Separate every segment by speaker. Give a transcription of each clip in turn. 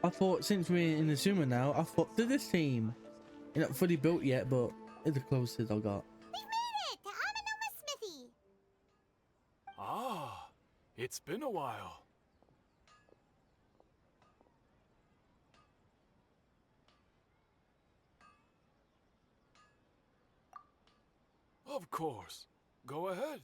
Speaker 1: I thought since we're in the Zuma now, I thought to this team. You're not fully built yet, but it's the closest I got.
Speaker 2: We've made it to Amanoma Smithy.
Speaker 3: Ah, it's been a while. Of course. Go ahead.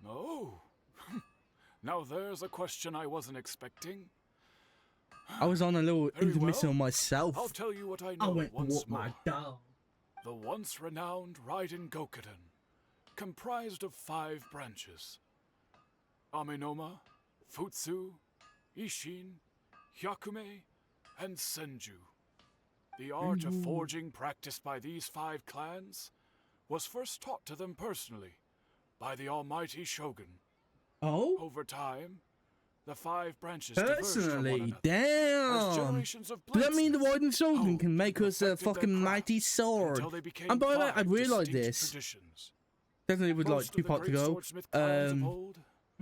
Speaker 3: Oh. Now there's a question I wasn't expecting.
Speaker 1: I was on a little
Speaker 3: Very
Speaker 1: intermission
Speaker 3: well.
Speaker 1: myself.
Speaker 3: I'll tell you what I
Speaker 1: I
Speaker 3: know
Speaker 1: went to
Speaker 3: once
Speaker 1: walk
Speaker 3: more.
Speaker 1: my dog.
Speaker 3: The once renowned Raiden Gokuden, comprised of 5 branches. Amenoma, Futsu, Ishin, Hyakume, and Senju. The art of forging practiced by these 5 clans was first taught to them personally by the almighty Shogun.
Speaker 1: Oh?
Speaker 3: Over time, the 5 branches diverged from one
Speaker 1: Personally?
Speaker 3: another. As
Speaker 1: Damn!
Speaker 3: generations of
Speaker 1: Does that mean the
Speaker 3: bladesmiths
Speaker 1: Raiden Shogun
Speaker 3: honed
Speaker 1: can make
Speaker 3: and
Speaker 1: us a
Speaker 3: perfected their
Speaker 1: fucking
Speaker 3: craft
Speaker 1: mighty sword?
Speaker 3: until they became
Speaker 1: And by the way, I
Speaker 3: 5
Speaker 1: realised
Speaker 3: distinct
Speaker 1: this.
Speaker 3: traditions.
Speaker 1: Definitely would like
Speaker 3: Most
Speaker 1: 2
Speaker 3: of the
Speaker 1: parts to
Speaker 3: great
Speaker 1: go.
Speaker 3: swordsmith clans of old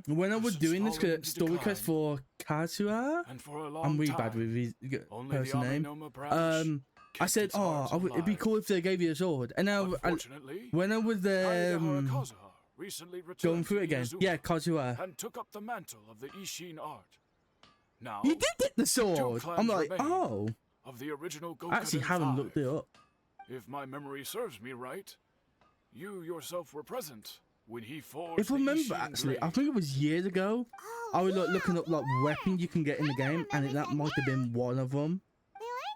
Speaker 1: When I was
Speaker 3: since
Speaker 1: doing this
Speaker 3: fallen into
Speaker 1: story quest
Speaker 3: decline,
Speaker 1: for Kazuha,
Speaker 3: and for a long
Speaker 1: I'm really
Speaker 3: time,
Speaker 1: bad with his
Speaker 3: only
Speaker 1: person
Speaker 3: the
Speaker 1: name.
Speaker 3: Amenoma branch
Speaker 1: I
Speaker 3: kept
Speaker 1: said,
Speaker 3: its
Speaker 1: oh,
Speaker 3: heart
Speaker 1: it'd be
Speaker 3: alive.
Speaker 1: cool if they gave you a sword. And now,
Speaker 3: Unfortunately,
Speaker 1: when I was
Speaker 3: Kaede Kazuha recently
Speaker 1: going
Speaker 3: returned
Speaker 1: through it
Speaker 3: to
Speaker 1: again,
Speaker 3: Inazuma
Speaker 1: yeah, Kazuha.
Speaker 3: and took up the mantle of the Ishin art. Now,
Speaker 1: You did get the
Speaker 3: 2
Speaker 1: sword!
Speaker 3: clans
Speaker 1: I'm like,
Speaker 3: remain
Speaker 1: oh.
Speaker 3: of the original Gokuden
Speaker 1: I actually haven't
Speaker 3: 5.
Speaker 1: looked it up.
Speaker 3: If my memory serves me right, you yourself were present when he forged
Speaker 1: If I
Speaker 3: the
Speaker 1: remember,
Speaker 3: Ishin
Speaker 1: actually, I
Speaker 3: blade.
Speaker 1: think it was years ago.
Speaker 2: Oh,
Speaker 1: I was like
Speaker 2: yeah,
Speaker 1: looking up like
Speaker 2: we were.
Speaker 1: weapons you can get in the game, and that might have been one of them.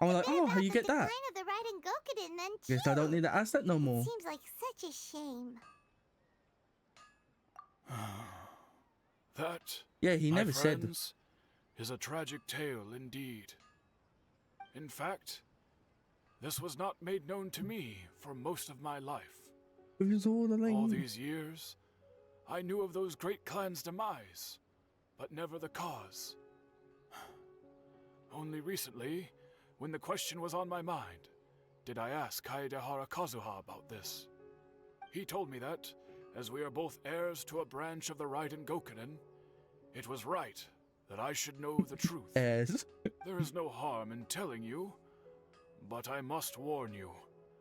Speaker 2: We
Speaker 1: I'm
Speaker 2: learned
Speaker 1: like,
Speaker 2: a bit
Speaker 1: oh, how
Speaker 2: about
Speaker 1: you
Speaker 2: the
Speaker 1: get that?
Speaker 2: decline of the Raiden Gokuden then too.
Speaker 1: Guess I don't need to ask that no more.
Speaker 2: It seems like such a shame.
Speaker 3: That,
Speaker 1: Yeah, he
Speaker 3: my
Speaker 1: never said.
Speaker 3: friends, is a tragic tale indeed. In fact, this was not made known to me for most of my life.
Speaker 1: It was all the
Speaker 3: All
Speaker 1: lane.
Speaker 3: these years, I knew of those great clans' demise, but never the cause. Only recently, when the question was on my mind, did I ask Kaedehara Kazuha about this. He told me that, as we are both heirs to a branch of the Raiden Gokuden, it was right that I should know the truth.
Speaker 1: Yes.
Speaker 3: There is no harm in telling you, but I must warn you.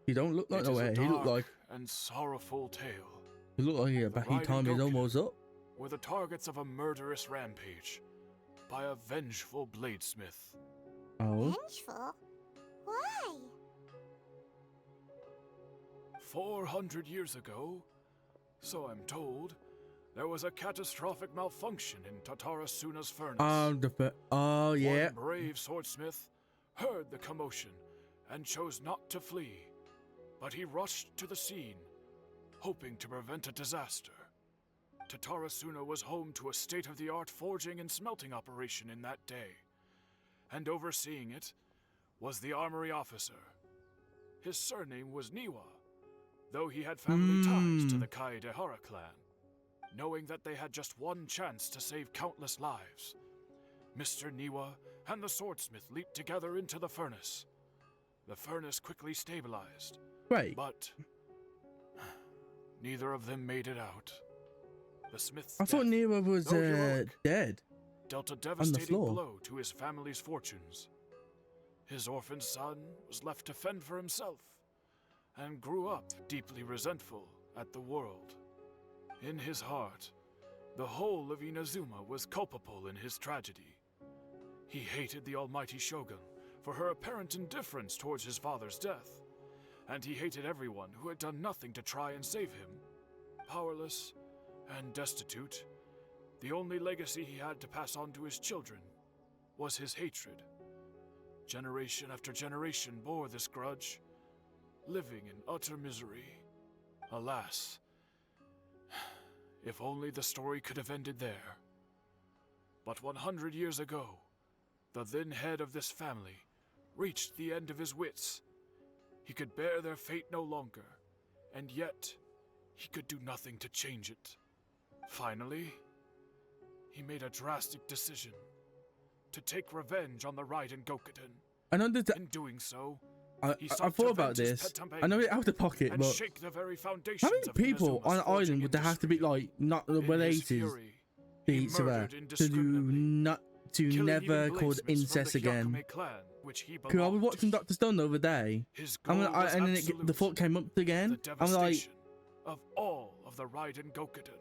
Speaker 1: He don't look like
Speaker 3: It
Speaker 1: the
Speaker 3: is a
Speaker 1: way. He look
Speaker 3: dark
Speaker 1: like
Speaker 3: and sorrowful tale,
Speaker 1: he time is
Speaker 3: Raiden
Speaker 1: almost up.
Speaker 3: were the targets of a murderous rampage by a vengeful bladesmith.
Speaker 1: Oh.
Speaker 2: Vengeful? Why?
Speaker 3: 400 years ago, so I'm told, there was a catastrophic malfunction in Tatarasuna's furnace.
Speaker 1: Oh yeah.
Speaker 3: One brave swordsmith heard the commotion and chose not to flee, but he rushed to the scene, hoping to prevent a disaster. Tatarasuna was home to a state-of-the-art forging and smelting operation in that day, and overseeing it was the armory officer. His surname was Niwa, though he had family ties to the Kaedehara clan. Knowing that they had just one chance to save countless lives, Mr. Niwa and the swordsmith leaped together into the furnace. The furnace quickly stabilized,
Speaker 1: Right.
Speaker 3: but neither of them made it out. The smith's
Speaker 1: I thought
Speaker 3: death,
Speaker 1: Nero was
Speaker 3: though heroic,
Speaker 1: dead.
Speaker 3: dealt a devastating
Speaker 1: floor.
Speaker 3: blow to his family's fortunes. His orphaned son was left to fend for himself, and grew up deeply resentful at the world. In his heart, the whole of Inazuma was culpable in his tragedy. He hated the almighty Shogun for her apparent indifference towards his father's death, and he hated everyone who had done nothing to try and save him. Powerless and destitute, the only legacy he had to pass on to his children was his hatred. Generation after generation bore this grudge, living in utter misery. Alas, if only the story could have ended there. But 100 years ago, the then head of this family reached the end of his wits. He could bear their fate no longer, and yet he could do nothing to change it. Finally, he made a drastic decision. to take revenge on the Raiden Gokuden.
Speaker 1: I know that.
Speaker 3: In doing so,
Speaker 1: I
Speaker 3: he sought
Speaker 1: thought
Speaker 3: to
Speaker 1: about
Speaker 3: avenge his
Speaker 1: this.
Speaker 3: pet
Speaker 1: I know it out of pocket,
Speaker 3: and
Speaker 1: but
Speaker 3: shake the very
Speaker 1: how
Speaker 3: foundations
Speaker 1: many
Speaker 3: of
Speaker 1: people on
Speaker 3: Inazuma's
Speaker 1: an
Speaker 3: forging
Speaker 1: island would there have to be
Speaker 3: industry.
Speaker 1: like not
Speaker 3: In his
Speaker 1: related
Speaker 3: fury,
Speaker 1: to
Speaker 3: he
Speaker 1: each other
Speaker 3: murdered
Speaker 1: to do
Speaker 3: indiscriminately,
Speaker 1: not to
Speaker 3: killing
Speaker 1: never
Speaker 3: even
Speaker 1: called
Speaker 3: bladesmiths from
Speaker 1: incest
Speaker 3: the
Speaker 1: again?
Speaker 3: Hyakume clan, which he
Speaker 1: Cause I was
Speaker 3: belonged
Speaker 1: watching
Speaker 3: to.
Speaker 1: Dr. Stone the other day.
Speaker 3: His goal was
Speaker 1: And then the
Speaker 3: absolute,
Speaker 1: thought came up again.
Speaker 3: the
Speaker 1: I'm like,
Speaker 3: devastation of all of the Raiden Gokuden.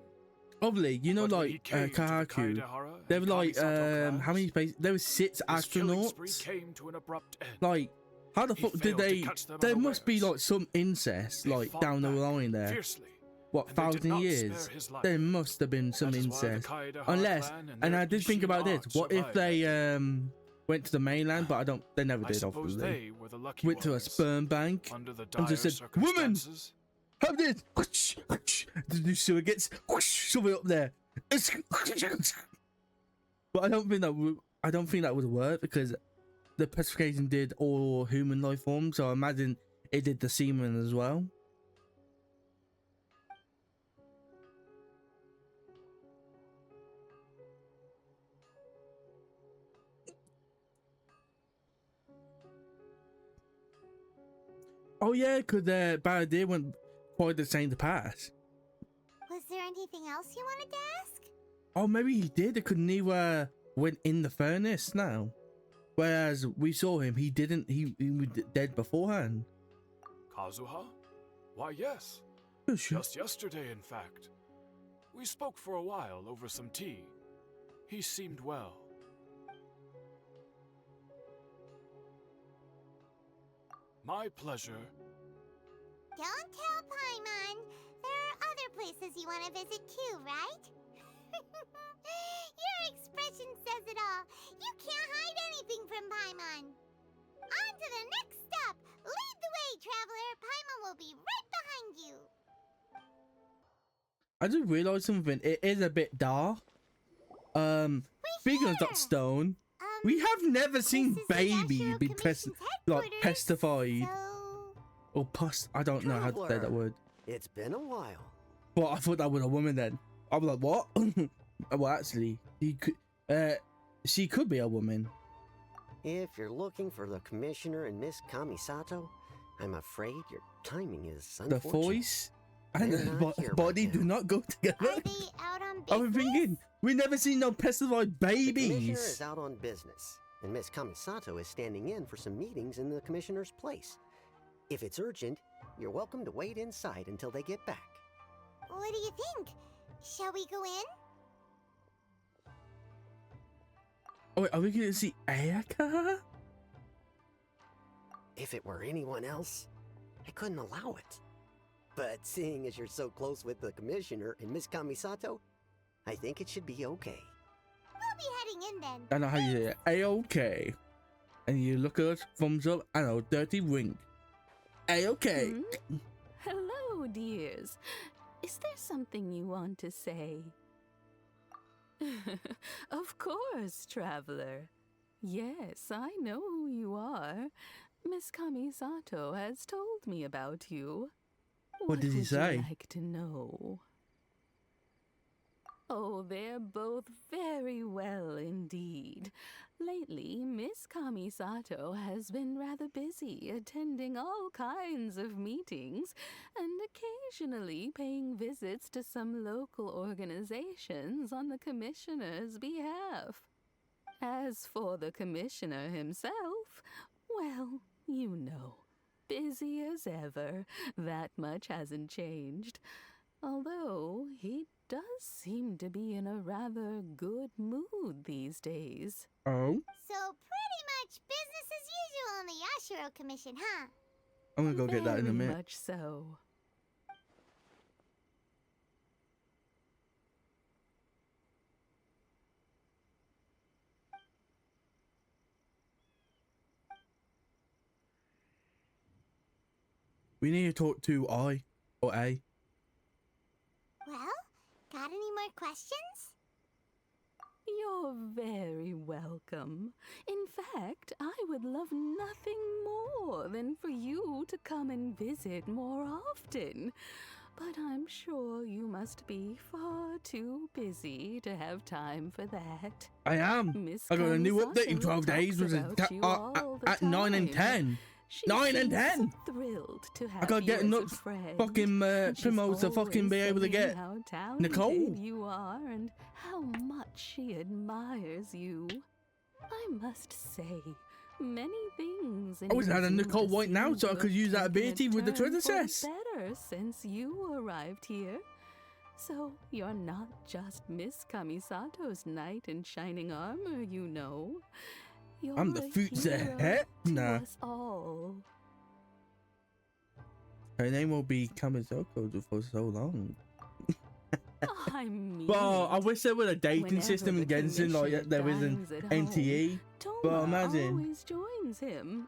Speaker 1: obviously, you know,
Speaker 3: But when he
Speaker 1: like
Speaker 3: came to the
Speaker 1: Kahaku,
Speaker 3: Kaedehara
Speaker 1: there
Speaker 3: and
Speaker 1: were like
Speaker 3: Kamisato
Speaker 1: how many
Speaker 3: clans,
Speaker 1: space? There were 6
Speaker 3: his killing spree
Speaker 1: astronauts.
Speaker 3: came to an abrupt end.
Speaker 1: Like, how the
Speaker 3: He
Speaker 1: fuck did
Speaker 3: failed to
Speaker 1: they?
Speaker 3: catch them
Speaker 1: There must be
Speaker 3: unawares.
Speaker 1: like some incest
Speaker 3: They
Speaker 1: like
Speaker 3: fought
Speaker 1: down the
Speaker 3: back
Speaker 1: line there.
Speaker 3: fiercely,
Speaker 1: What,
Speaker 3: and they did
Speaker 1: 1,000
Speaker 3: not
Speaker 1: years?
Speaker 3: spare his life.
Speaker 1: There must have been some
Speaker 3: That is why the
Speaker 1: incest.
Speaker 3: Kaedehara
Speaker 1: Unless,
Speaker 3: clan
Speaker 1: and
Speaker 3: their
Speaker 1: I did think
Speaker 3: Ishin
Speaker 1: about this.
Speaker 3: art
Speaker 1: What if
Speaker 3: survived
Speaker 1: they
Speaker 3: that day.
Speaker 1: went to the mainland? But they never
Speaker 3: I
Speaker 1: did.
Speaker 3: suppose
Speaker 1: Obviously,
Speaker 3: they were the lucky
Speaker 1: went to a
Speaker 3: ones.
Speaker 1: sperm bank
Speaker 3: Under the
Speaker 1: and
Speaker 3: dire
Speaker 1: just said, "Woman,
Speaker 3: circumstances,
Speaker 1: have this." The new surrogates, shove it up there. But I don't think that would work because the petrification did all human life forms. So I imagine it did the semen as well. Oh yeah, because Baradir went quite the same to pass.
Speaker 2: Was there anything else you wanted to ask?
Speaker 1: Oh, maybe he did. Because Niwa went in the furnace now, whereas we saw him. He didn't. He was dead beforehand.
Speaker 3: Kazuha? Why, yes.
Speaker 1: Oh, shit.
Speaker 3: Just yesterday, in fact. We spoke for a while over some tea. He seemed well. My pleasure.
Speaker 2: Don't tell Paimon. There are other places you want to visit too, right? Your expression says it all. You can't hide anything from Paimon. On to the next stop. Lead the way, traveler. Paimon will be right behind you.
Speaker 1: I just realized something. It is a bit dark. Speaking of Dr. Stone, we have never seen
Speaker 2: This is the
Speaker 1: baby
Speaker 2: Yashiro
Speaker 1: be
Speaker 2: Commission's
Speaker 1: like
Speaker 2: headquarters,
Speaker 1: pestified
Speaker 2: so...
Speaker 1: or pus. I don't know how to say that word.
Speaker 4: It's been a while.
Speaker 1: But I thought that was a woman then. I was like, what? Well, actually, she could be a woman.
Speaker 4: If you're looking for the commissioner and Miss Kamisato, I'm afraid your timing is
Speaker 1: The
Speaker 4: unfortunate.
Speaker 1: voice and
Speaker 4: They're
Speaker 1: the
Speaker 4: not here
Speaker 1: body
Speaker 4: right
Speaker 1: do
Speaker 4: now.
Speaker 1: not go together.
Speaker 2: Are they out on business?
Speaker 1: I was thinking, we never seen no pestified
Speaker 4: The commissioner
Speaker 1: babies.
Speaker 4: is out on business, and Miss Kamisato is standing in for some meetings in the commissioner's place. If it's urgent, you're welcome to wait inside until they get back.
Speaker 2: What do you think? Shall we go in?
Speaker 1: Oh, wait, are we going to see Ayaka?
Speaker 4: If it were anyone else, I couldn't allow it. But seeing as you're so close with the commissioner and Miss Kamisato, I think it should be okay.
Speaker 2: We'll be heading in then.
Speaker 1: I know how you say it. A-OK. And you look at us, thumbs up, and a dirty wink. A-OK.
Speaker 5: Hello, dears. Is there something you want to say? Of course, traveler. Yes, I know who you are. Miss Kamisato has told me about you.
Speaker 1: What did he
Speaker 5: would
Speaker 1: say?
Speaker 5: you like to know? Oh, they're both very well indeed. Lately, Miss Kamisato has been rather busy attending all kinds of meetings and occasionally paying visits to some local organizations on the commissioner's behalf. As for the commissioner himself, well, you know, busy as ever. That much hasn't changed. Although he does seem to be in a rather good mood these days.
Speaker 1: Oh?
Speaker 2: So pretty much business as usual in the Yashiro Commission, huh?
Speaker 1: I'm going to go get that in a
Speaker 5: Very
Speaker 1: minute.
Speaker 5: much so.
Speaker 1: We need to talk to I or A.
Speaker 2: Well, got any more questions?
Speaker 5: You're very welcome. In fact, I would love nothing more than for you to come and visit more often. but I'm sure you must be far too busy to have time for that.
Speaker 1: I am.
Speaker 5: Miss
Speaker 1: I got a new
Speaker 5: Kamisato
Speaker 1: update in 12 days,
Speaker 5: talks
Speaker 1: which is
Speaker 5: about you all the
Speaker 1: at 9 and
Speaker 5: time.
Speaker 1: 10.
Speaker 5: She
Speaker 1: 9 and
Speaker 5: seems
Speaker 1: 10.
Speaker 5: so thrilled to have
Speaker 1: I gotta
Speaker 5: you
Speaker 1: get
Speaker 5: as a
Speaker 1: enough
Speaker 5: friend.
Speaker 1: fucking
Speaker 5: And she's
Speaker 1: promotes to fucking
Speaker 5: always
Speaker 1: be able to
Speaker 5: saying
Speaker 1: get
Speaker 5: how talented
Speaker 1: Nicole.
Speaker 5: you are and how much she admires you. I must say, many things in
Speaker 1: I was adding
Speaker 5: Inazuma
Speaker 1: Nicole White now,
Speaker 5: seem
Speaker 1: so I
Speaker 5: to
Speaker 1: could
Speaker 5: have
Speaker 1: use that
Speaker 5: taken a
Speaker 1: ability with the
Speaker 5: turn
Speaker 1: Twitter
Speaker 5: for the
Speaker 1: says.
Speaker 5: better since you arrived here. So you're not just Miss Kamisato's knight in shining armor, you know. You're
Speaker 1: I'm the
Speaker 5: a
Speaker 1: future
Speaker 5: hero
Speaker 1: head
Speaker 5: to
Speaker 1: now.
Speaker 5: us all.
Speaker 1: Her name will be Kamizoko for so long.
Speaker 5: I mean,
Speaker 1: Well, I wish there was a dating
Speaker 5: whenever
Speaker 1: system in
Speaker 5: the
Speaker 1: Genshin like
Speaker 5: commissioner
Speaker 1: there is in
Speaker 5: dines at home,
Speaker 1: NTE. But
Speaker 5: Toma
Speaker 1: imagine.
Speaker 5: always joins him.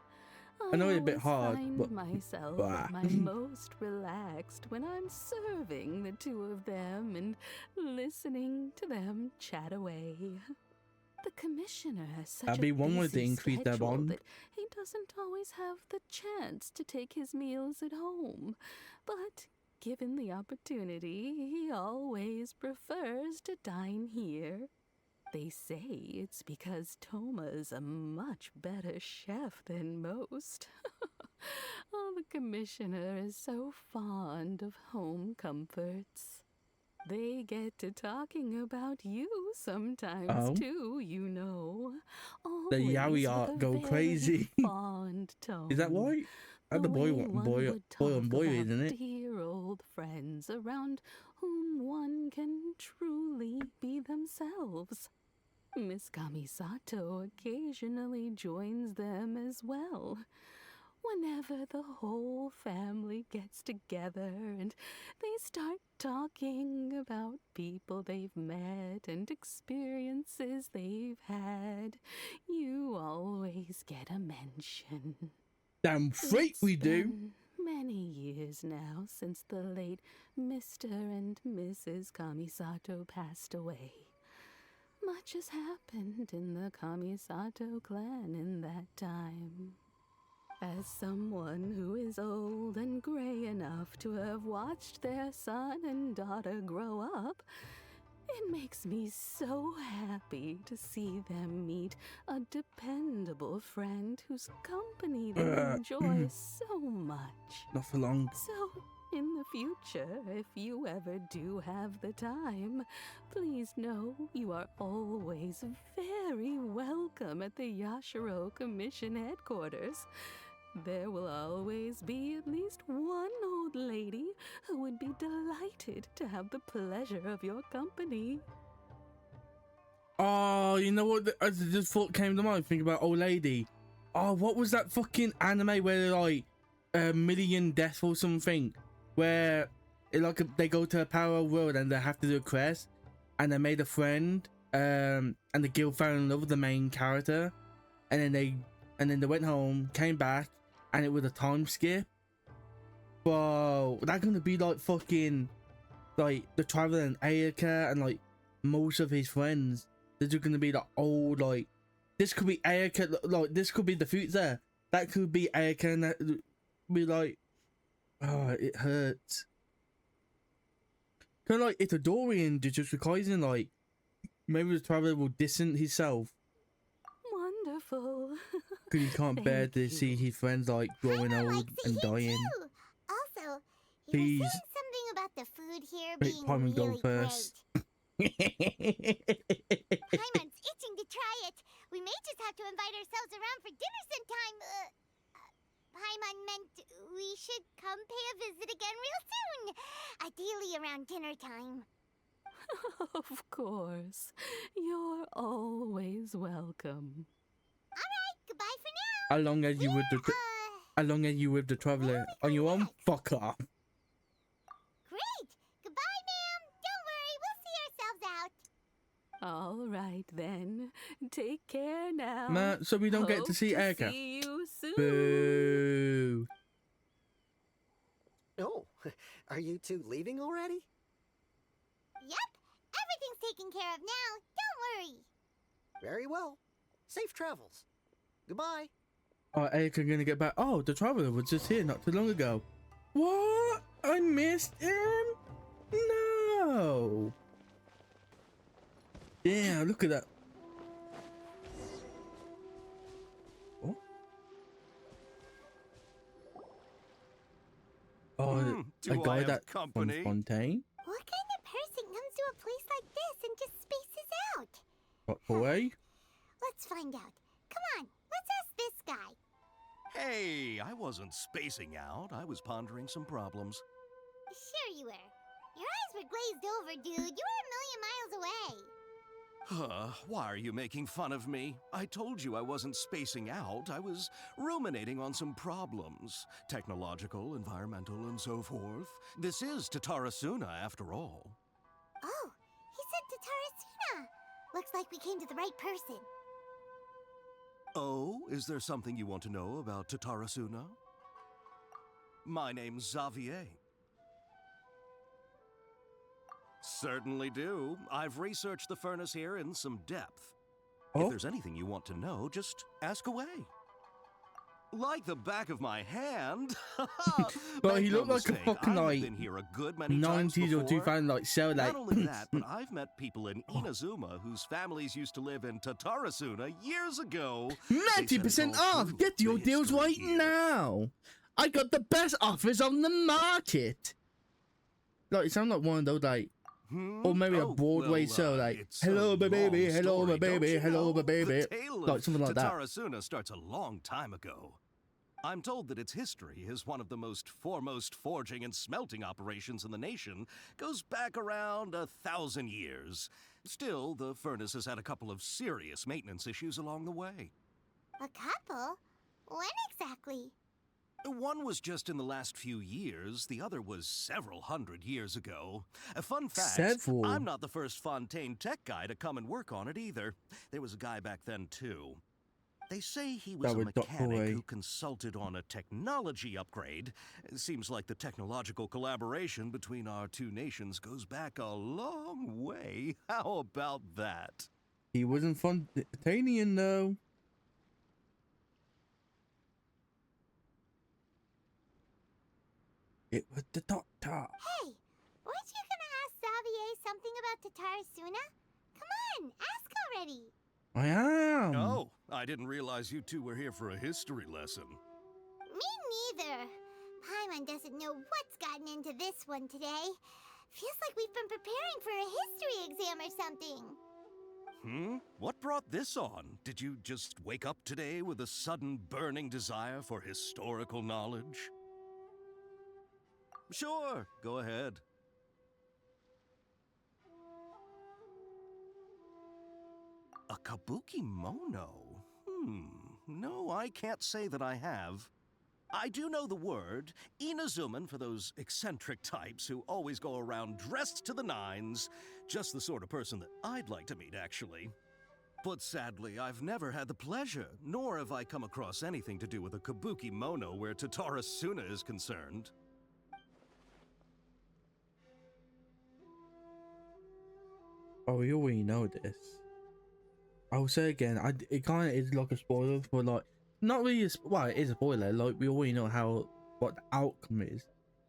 Speaker 1: I know it's a bit
Speaker 5: always
Speaker 1: hard,
Speaker 5: find
Speaker 1: but
Speaker 5: myself
Speaker 1: bah.
Speaker 5: at my most relaxed when I'm serving the two of them and listening to them chat away. The commissioner has such
Speaker 1: That'd be
Speaker 5: a
Speaker 1: one way to
Speaker 5: busy
Speaker 1: increase their
Speaker 5: schedule
Speaker 1: bond.
Speaker 5: that he doesn't always have the chance to take his meals at home. But given the opportunity, he always prefers to dine here. They say it's because Toma's a much better chef than most. Oh, the commissioner is so fond of home comforts. They get to talking about you sometimes
Speaker 1: Oh.
Speaker 5: too, you know.
Speaker 1: The
Speaker 5: Always
Speaker 1: yaoi
Speaker 5: with
Speaker 1: art
Speaker 5: a
Speaker 1: go
Speaker 5: very
Speaker 1: crazy.
Speaker 5: fond tone.
Speaker 1: Is that right? That's the boy
Speaker 5: way
Speaker 1: one,
Speaker 5: one
Speaker 1: boy
Speaker 5: would
Speaker 1: on
Speaker 5: talk
Speaker 1: boy,
Speaker 5: about
Speaker 1: isn't it?
Speaker 5: dear old friends around whom one can truly be themselves. Miss Kamisato occasionally joins them as well. Whenever the whole family gets together and they start talking about people they've met and experiences they've had, you always get a mention.
Speaker 1: Damn freak we
Speaker 5: It's
Speaker 1: do.
Speaker 5: been many years now since the late Mr. and Mrs. Kamisato passed away. Much has happened in the Kamisato clan in that time. As someone who is old and gray enough to have watched their son and daughter grow up, it makes me so happy to see them meet a dependable friend whose company they enjoy so much.
Speaker 1: Not for long.
Speaker 5: So, in the future, if you ever do have the time, please know you are always very welcome at the Yashiro Commission headquarters. There will always be at least one old lady who would be delighted to have the pleasure of your company.
Speaker 1: Oh, you know what? This thought came to mind. Think about old lady. Oh, what was that fucking anime where they're like a million deaths or something? Where they go to a parallel world and they have to do a quest, and they made a friend. And the guild fell in love with the main character, and then they went home, came back, and it was a time skip. Bro, that's gonna be like fucking like the Traveler and Ayaka and like most of his friends. They're just gonna be the old, like this could be Ayaka, like this could be the future. That could be Ayaka, and that be like, oh, it hurts. Kind of like if the Dorian just requires like maybe the Traveler will distance himself.
Speaker 5: Wonderful.
Speaker 1: Because he can't bear
Speaker 5: Thank
Speaker 1: to
Speaker 5: you.
Speaker 1: see his friends like growing
Speaker 2: Paimon
Speaker 1: old
Speaker 2: likes it
Speaker 1: and
Speaker 2: here
Speaker 1: dying.
Speaker 2: too. Also, he
Speaker 1: Please.
Speaker 2: was saying something about the food here
Speaker 1: Wait,
Speaker 2: being
Speaker 1: Paimon go
Speaker 2: really
Speaker 1: first.
Speaker 2: great. Paimon's itching to try it. We may just have to invite ourselves around for dinner sometime. Paimon meant we should come pay a visit again real soon. Ideally around dinner time.
Speaker 5: Of course. You're always welcome.
Speaker 2: Alright, goodbye for now.
Speaker 1: How long as you with the how long as you with the Traveler on your own? Fuck off.
Speaker 2: Great. Goodbye, ma'am. Don't worry, we'll see ourselves out.
Speaker 5: All right then. Take care now.
Speaker 1: Man, so we don't get to
Speaker 5: Hope
Speaker 1: see Erika.
Speaker 5: See you soon.
Speaker 1: Boo.
Speaker 4: Oh, are you two leaving already?
Speaker 2: Yep, everything's taken care of now. Don't worry.
Speaker 4: Very well. Safe travels. Goodbye.
Speaker 1: Oh, Erika gonna get back. Oh, the Traveler was just here not too long ago. What? I missed him? No. Yeah, look at that. What? Oh,
Speaker 6: do
Speaker 1: a
Speaker 6: I
Speaker 1: guy
Speaker 6: have
Speaker 1: that
Speaker 6: company?
Speaker 1: from Fontaine.
Speaker 2: What kind of person comes to a place like this and just spaces out?
Speaker 1: What boy?
Speaker 2: Let's find out. Come on, let's ask this guy.
Speaker 6: Hey, I wasn't spacing out. I was pondering some problems.
Speaker 2: Sure you were. Your eyes were glazed over, dude. You were a million miles away.
Speaker 6: Why are you making fun of me? I told you I wasn't spacing out. I was ruminating on some problems. Technological, environmental, and so forth. This is Tatarasuna, after all.
Speaker 2: Oh, he said Tatarasuna. Looks like we came to the right person.
Speaker 6: Oh, is there something you want to know about Tatarasuna? My name's Xavier. Certainly do. I've researched the furnace here in some depth.
Speaker 1: Oh.
Speaker 6: If there's anything you want to know, just ask away. Like the back of my hand.
Speaker 1: But
Speaker 6: Make
Speaker 1: he
Speaker 6: no
Speaker 1: looked like a
Speaker 6: mistake,
Speaker 1: fucking,
Speaker 6: I've
Speaker 1: like,
Speaker 6: been here a good many times
Speaker 1: 90s or
Speaker 6: before.
Speaker 1: 2000 like cell like
Speaker 6: Not only that, but I've met people in Inazuma whose families used to live in Tatarasuna years ago. They said it's
Speaker 1: 90%
Speaker 6: all
Speaker 1: off.
Speaker 6: true,
Speaker 1: Get
Speaker 6: the
Speaker 1: your deals
Speaker 6: history
Speaker 1: right
Speaker 6: here.
Speaker 1: now. I got the best offers on the market. Like it sounds like one of those like, or maybe a Broadway show like,
Speaker 6: it's
Speaker 1: hello
Speaker 6: a
Speaker 1: my baby,
Speaker 6: long
Speaker 1: hello my
Speaker 6: story, don't
Speaker 1: baby,
Speaker 6: you
Speaker 1: hello
Speaker 6: know?
Speaker 1: my baby,
Speaker 6: The tale
Speaker 1: like
Speaker 6: of
Speaker 1: something like that.
Speaker 6: Tatarasuna starts a long time ago. I'm told that its history is one of the most foremost forging and smelting operations in the nation, goes back around 1,000 years. Still, the furnace has had a couple of serious maintenance issues along the way.
Speaker 2: A couple? When exactly?
Speaker 6: One was just in the last few years, the other was several hundred years ago. A fun fact,
Speaker 1: Several?
Speaker 6: I'm not the first Fontaine tech guy to come and work on it either. There was a guy back then too. They say he was
Speaker 1: That
Speaker 6: a
Speaker 1: would Dr.
Speaker 6: mechanic
Speaker 1: Ray.
Speaker 6: who consulted on a technology upgrade. It seems like the technological collaboration between our two nations goes back a long way. How about that?
Speaker 1: He wasn't Fontainian though. It was the doctor.
Speaker 2: Hey, weren't you gonna ask Xavier something about Tatarasuna? Come on, ask already.
Speaker 1: I am.
Speaker 6: Oh, I didn't realize you two were here for a history lesson.
Speaker 2: Me neither. Paimon doesn't know what's gotten into this one today. Feels like we've been preparing for a history exam or something.
Speaker 6: What brought this on? Did you just wake up today with a sudden burning desire for historical knowledge? Sure, go ahead. A kabuki mono? No, I can't say that I have. I do know the word, Inazuman for those eccentric types who always go around dressed to the nines. Just the sort of person that I'd like to meet, actually. But sadly, I've never had the pleasure, nor have I come across anything to do with a kabuki mono where Tatarasuna is concerned.
Speaker 1: Oh, we already know this. I'll say again, it kind of is like a spoiler, but like, not really well, it is a spoiler. Like, we already know what the outcome is.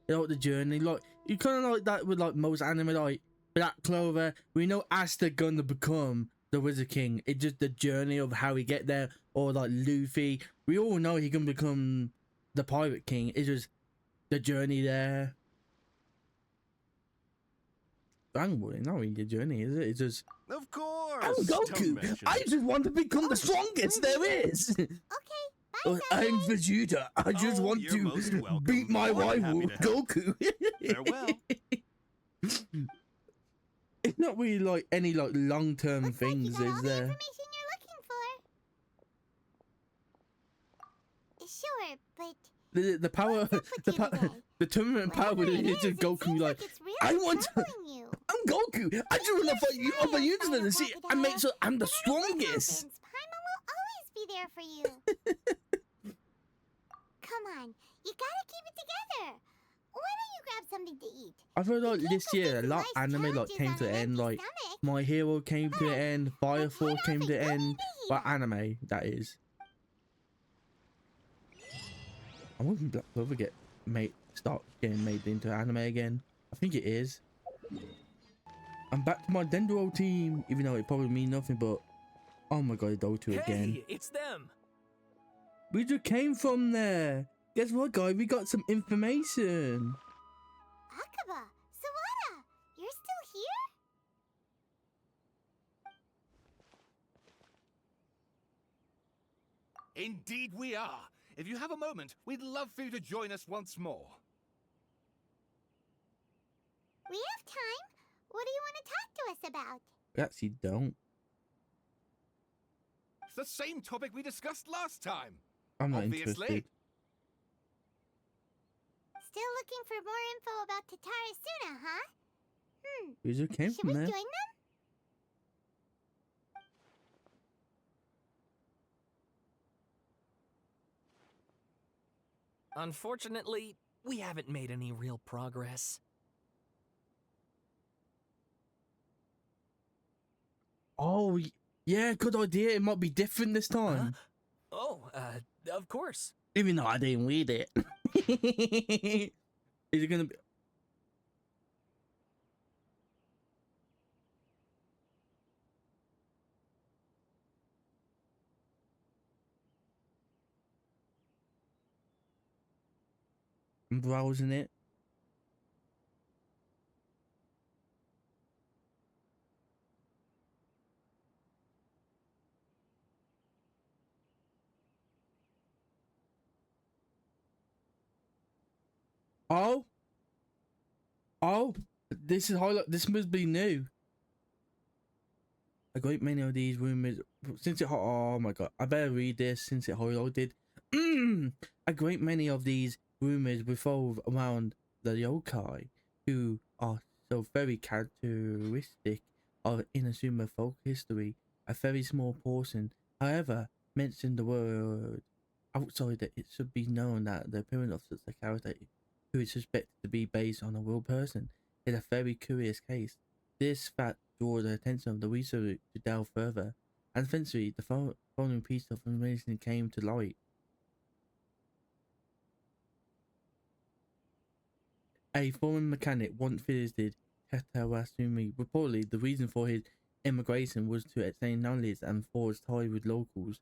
Speaker 1: You know, the journey, like, you kind of like that with like most anime, like Black Clover. We know Asta gonna become the Wizard King. It's just the journey of how he get there, or like Luffy. We all know he can become the Pirate King. It's just the journey there. Dragon Ball, not really the journey, is it? It's just,
Speaker 6: Of course!
Speaker 1: I'm
Speaker 6: Don't
Speaker 1: Goku.
Speaker 6: mention
Speaker 1: I
Speaker 6: it.
Speaker 1: just want to become the strongest there is.
Speaker 2: Okay, bye,
Speaker 1: I'm
Speaker 2: Xavier.
Speaker 1: Vegeta. I just
Speaker 6: Oh,
Speaker 1: want
Speaker 6: you're most
Speaker 1: to
Speaker 6: welcome.
Speaker 1: beat my
Speaker 6: More than
Speaker 1: rival,
Speaker 6: happy to help.
Speaker 1: Goku.
Speaker 6: Farewell.
Speaker 1: It's not really like any like long-term
Speaker 2: Looks like you
Speaker 1: things,
Speaker 2: got all
Speaker 1: is
Speaker 2: the
Speaker 1: there?
Speaker 2: information you're looking for. Sure, but
Speaker 1: The power,
Speaker 2: what's up with you today?
Speaker 1: the tournament power
Speaker 2: Whatever it
Speaker 1: is just
Speaker 2: it
Speaker 1: Goku
Speaker 2: seems
Speaker 1: like,
Speaker 2: it's really
Speaker 1: I want to-
Speaker 2: troubling you.
Speaker 1: I'm Goku. I just want to fight you other users and see and make sure I'm the
Speaker 2: No matter what
Speaker 1: strongest.
Speaker 2: happens, Paimon will always be there for you. Come on, you gotta keep it together. Why don't you grab something to eat?
Speaker 1: I feel
Speaker 2: You
Speaker 1: like
Speaker 2: can't
Speaker 1: this
Speaker 2: go
Speaker 1: year a
Speaker 2: facing
Speaker 1: lot
Speaker 2: life's
Speaker 1: of anime like
Speaker 2: challenges
Speaker 1: came
Speaker 2: on
Speaker 1: to the
Speaker 2: an
Speaker 1: end.
Speaker 2: empty
Speaker 1: Like
Speaker 2: stomach.
Speaker 1: My Hero came to the
Speaker 2: Alright,
Speaker 1: end. Fire
Speaker 2: let's
Speaker 1: Force
Speaker 2: head
Speaker 1: came
Speaker 2: off
Speaker 1: to the
Speaker 2: and go
Speaker 1: end.
Speaker 2: eat a
Speaker 1: But
Speaker 2: Hero.
Speaker 1: anime, that is. I wouldn't Black Clover get mate start getting made into anime again. I think it is. I'm back to my Dendro team, even though it probably means nothing, but oh my god, those two again.
Speaker 7: Hey, it's them.
Speaker 1: We just came from there. Guess what, guys? We got some information.
Speaker 2: Akaba, Sawada, you're still here?
Speaker 8: Indeed we are. If you have a moment, we'd love for you to join us once more.
Speaker 2: We have time. What do you want to talk to us about?
Speaker 1: We actually don't.
Speaker 8: It's the same topic we discussed last time.
Speaker 1: I'm not
Speaker 8: Obviously.
Speaker 1: interested.
Speaker 2: Still looking for more info about Tatarasuna, huh?
Speaker 1: We just came
Speaker 2: Should
Speaker 1: from
Speaker 2: we
Speaker 1: there.
Speaker 2: join them?
Speaker 7: Unfortunately, we haven't made any real progress.
Speaker 1: Oh, yeah, good idea. It might be different this time.
Speaker 7: Oh, of course.
Speaker 1: Even though I didn't read it. Is it gonna be? I'm browsing it. Oh, this is highlight. This must be new. A great many of these rumors since it. Oh my god! I better read this since it highlighted. A great many of these rumors revolve around the yokai, who are so very characteristic of Inazuma folk history. A very small portion, however, mention the word outside it. It should be known that the appearance of such a character, who is suspected to be based on a real person, is a very curious case. This fact draws the attention of the researcher to delve further, and eventually the following piece of information came to light. A foreign mechanic once visited Katawasumi. Reportedly, the reason for his immigration was to obtain knowledge and forge ties with locals.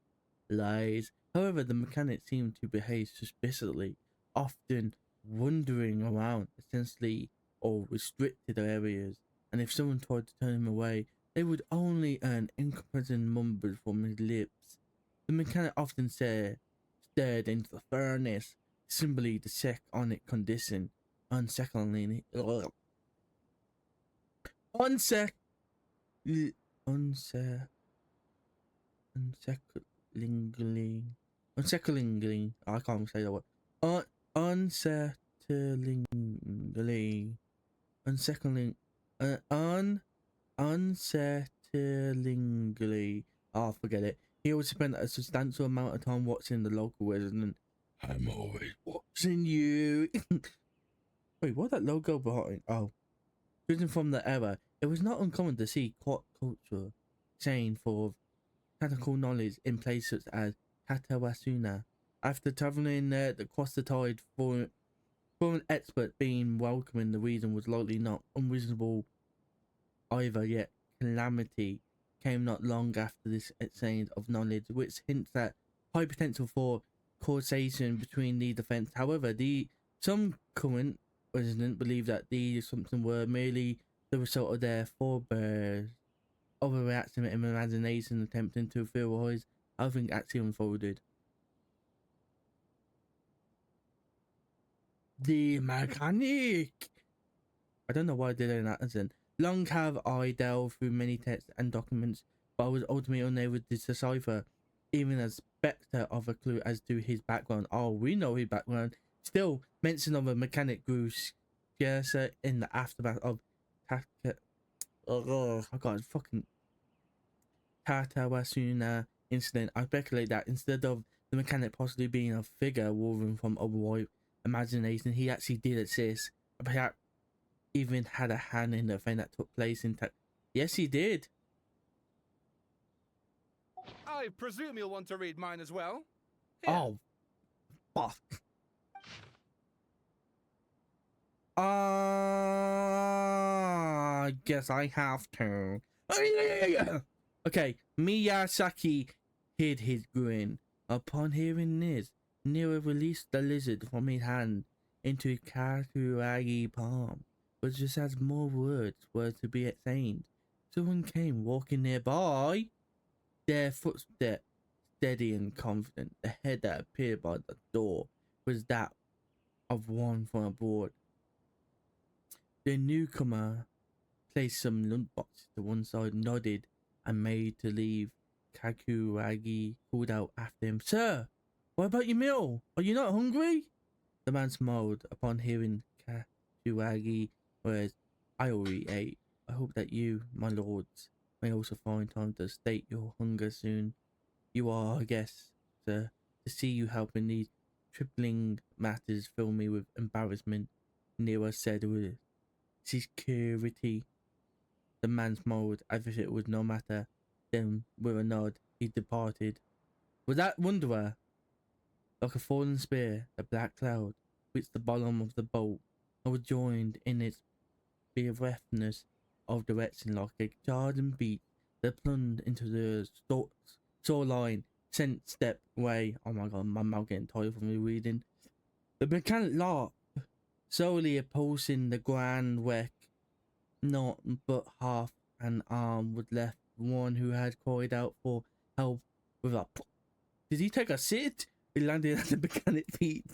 Speaker 1: Lies. However, the mechanic seemed to behave suspiciously, often wandering around essentially or restricted areas, and if someone tried to turn him away, they would only earn incomprehensible mumbles from his lips. The mechanic often stared into the furnace, simply to check on its condition. Unsettling. Unsettlingly. I can't say that word. Unsettlingly. Unsettlingly. Oh, forget it. He also spent a substantial amount of time watching the local resident. I'm always watching you. Wait, what that logo behind? Oh. Judging from the era, it was not uncommon to see quote culture chain for tactical knowledge in places such as Katawasuna. After travelling there across the tide, for an expert being welcome in the region was likely not unreasonable either, yet calamity came not long after this exchange of knowledge, which hints at high potential for causation between these events. However, some current residents believe that these assumptions were merely the result of their forebears overreacting in imagination, attempting to theorize how things actually unfolded. The mechanic! I don't know why I did it in that accent. Long have I delved through many texts and documents, but I was ultimately unable to decipher even a spectre of a clue as to his background. Oh, we know his background. Still, mention of a mechanic grew scarcer in the aftermath of Tatawasuna incident. I speculate that instead of the mechanic possibly being a figure woven from overwrought imagination, he actually did exist. Perhaps even had a hand in the event that took place in Yes, he did.
Speaker 8: I presume you'll want to read mine as well. Here.
Speaker 1: Oh, fuck. I guess I have to. Okay, Miyazaki hid his grin. Upon hearing this, Nero released the lizard from his hand into Kakuragi's palm. But just as more words were to be exchanged, someone came walking nearby. Their footsteps steady and confident. The head that appeared by the door was that of one from abroad. The newcomer placed some lunchboxes to one side, nodded, and made to leave. Kakuragi called out after him, "Sir, what about your meal? Are you not hungry?" The man smiled upon hearing Kakuragi, whereas I already ate. I hope that you, my lords, may also find time to state your hunger soon. You are, I guess, sir. To see you helping these trifling matters fill me with embarrassment, Nero said with security. The man smiled as if it was no matter. Then, with a nod, he departed. Was that Wanderer? Like a fallen spear, the black cloud reached the bottom of the boat and was joined in its bereftness of direction like a garden beach that plunged into the shoreline, sent step away. Oh my god, my mouth getting tired from me reading. The mechanic laughed, slowly opposing the grand wreck. Not but half an arm was left. One who had cried out for help with a did he take a sit? He landed at the mechanic feet.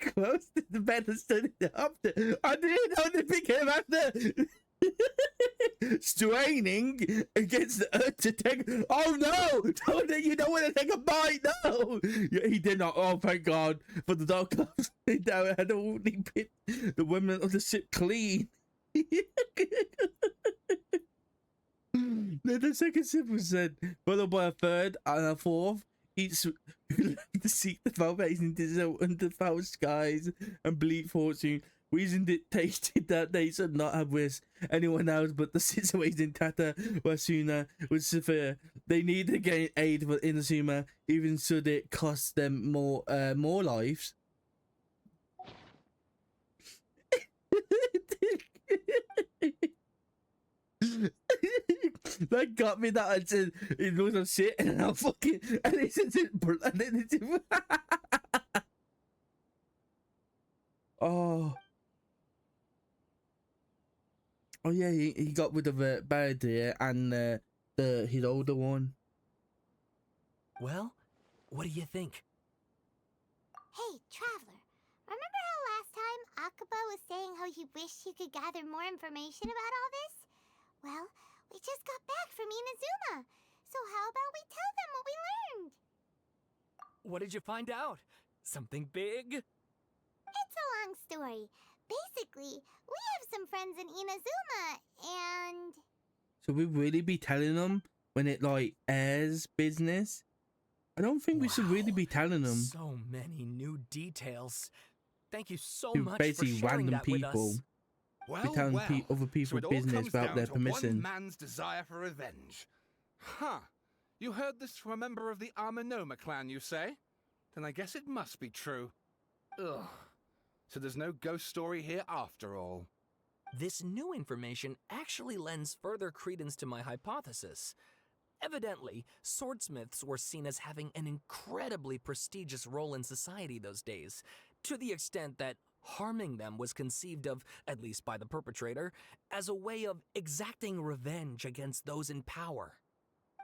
Speaker 1: Close to the bed and stood after. I didn't know to pick him after. Straining against the earth to take. Oh no! You don't want to take a bite. No, yeah, he did not. Oh, thank God for the dog gloves. That had only bit the women of the ship clean. Then the second sip was said, followed by a third and a fourth. Each left to seek the foul-facing desert under foul skies and bleak fortune. Reason dictated that they should not have risked anyone else, but the situation in Tata Wasuna was severe. They needed to gain aid for Inazuma, even should it cost them more lives. That got me that I said it knows some shit and I'm fucking and it's oh yeah, he got rid of a bad deer and his older one.
Speaker 7: Well, what do you think?
Speaker 2: Hey, Traveler, remember how last time Akaba was saying how he wished he could gather more information about all this? Well, we just got back from Inazuma, so how about we tell them what we learned?
Speaker 7: What did you find out? Something big?
Speaker 2: It's a long story. Basically, we have some friends in Inazuma, and...
Speaker 1: Should we really be telling them when it, like, airs business? I don't think we should really be telling them.
Speaker 7: So many new details. Thank you so
Speaker 1: To
Speaker 7: much
Speaker 1: basically
Speaker 7: for sharing
Speaker 1: random
Speaker 7: that
Speaker 1: people.
Speaker 7: with us.
Speaker 8: Well,
Speaker 1: telling
Speaker 8: well.
Speaker 1: other people
Speaker 8: So it all
Speaker 1: business
Speaker 8: comes
Speaker 1: without
Speaker 8: down
Speaker 1: their
Speaker 8: to
Speaker 1: permission.
Speaker 8: one man's desire for revenge. Huh. You heard this from a member of the Armanoma clan, you say? Then I guess it must be true. Ugh. So there's no ghost story here after all.
Speaker 7: This new information actually lends further credence to my hypothesis. Evidently, swordsmiths were seen as having an incredibly prestigious role in society those days, to the extent that harming them was conceived of, at least by the perpetrator, as a way of exacting revenge against those in power.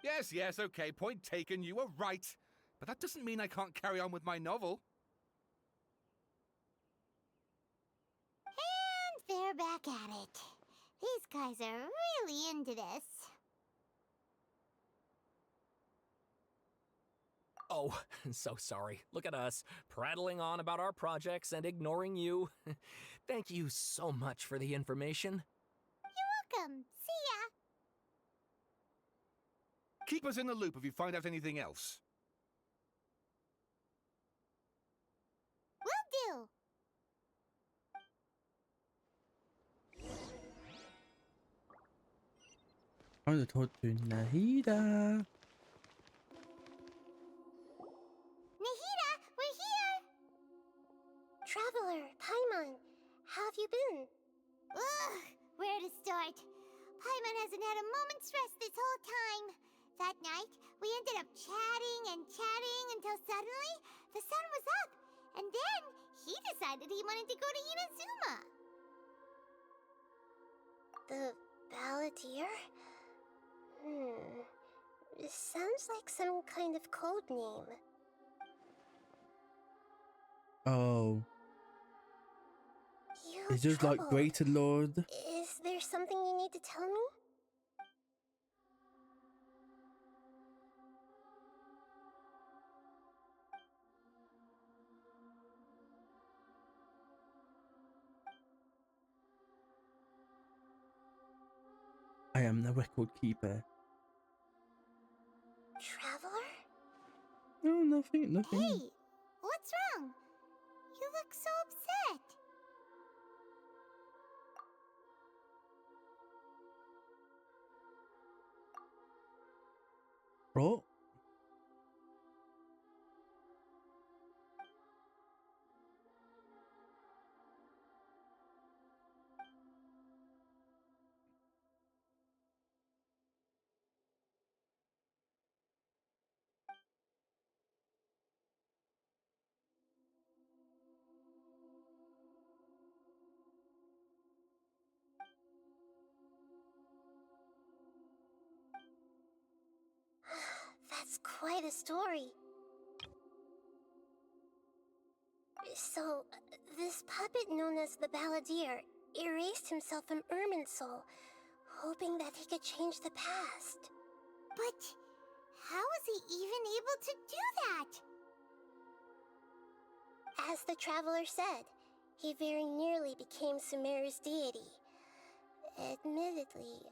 Speaker 8: Yes, okay, point taken, you were right. But that doesn't mean I can't carry on with my novel.
Speaker 2: And they're back at it. These guys are really into this.
Speaker 7: Oh, so sorry. Look at us, prattling on about our projects and ignoring you. Thank you so much for the information.
Speaker 2: You're welcome. See ya.
Speaker 8: Keep us in the loop if you find out anything else.
Speaker 2: Will do.
Speaker 1: I want to talk to Nahida.
Speaker 2: Nahida, we're here! Traveler, Paimon, How have you been? Ugh, where to start? Paimon hasn't had a moment's rest this whole time. That night, we ended up chatting and chatting until suddenly the sun was up. And then he decided he wanted to go to Inazuma. The Balladeer? It sounds like some kind of code name.
Speaker 1: Oh.
Speaker 2: You
Speaker 1: It's just like
Speaker 2: troubled.
Speaker 1: Greater Lord.
Speaker 2: Is there something you need to tell me?
Speaker 1: I am the record keeper.
Speaker 2: Traveler?
Speaker 1: No, nothing.
Speaker 2: Hey, what's wrong? You look so upset.
Speaker 1: Bro.
Speaker 2: That's quite a story. So, this puppet known as the Balladeer erased himself from Irminsul, hoping that he could change the past. But how was he even able to do that? As the Traveler said, he very nearly became Sumeru's deity. Admittedly,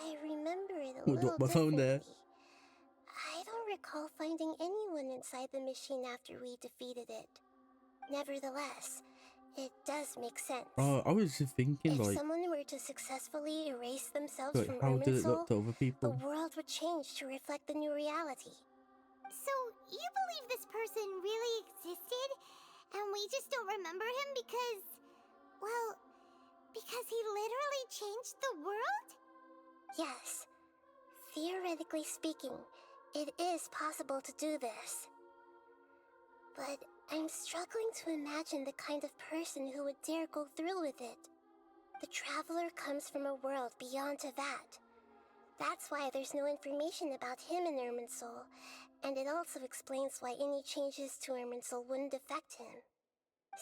Speaker 2: I remember it a
Speaker 1: We'll
Speaker 2: little
Speaker 1: drop my phone there.
Speaker 2: differently. I don't recall finding anyone inside the machine after we defeated it. Nevertheless, it does make sense.
Speaker 1: Oh, I was just thinking,
Speaker 2: If
Speaker 1: like,
Speaker 2: someone were to successfully erase themselves
Speaker 1: like
Speaker 2: from
Speaker 1: how did it
Speaker 2: Irminsul,
Speaker 1: look to other
Speaker 2: the
Speaker 1: people?
Speaker 2: world would change to reflect the new reality. So, you believe this person really existed, and we just don't remember him because, well, because he literally changed the world? Yes. Theoretically speaking, it is possible to do this. But I'm struggling to imagine the kind of person who would dare go through with it. The Traveler comes from a world beyond Teyvat. That's why there's no information about him in Irminsul, and it also explains why any changes to Irminsul wouldn't affect him.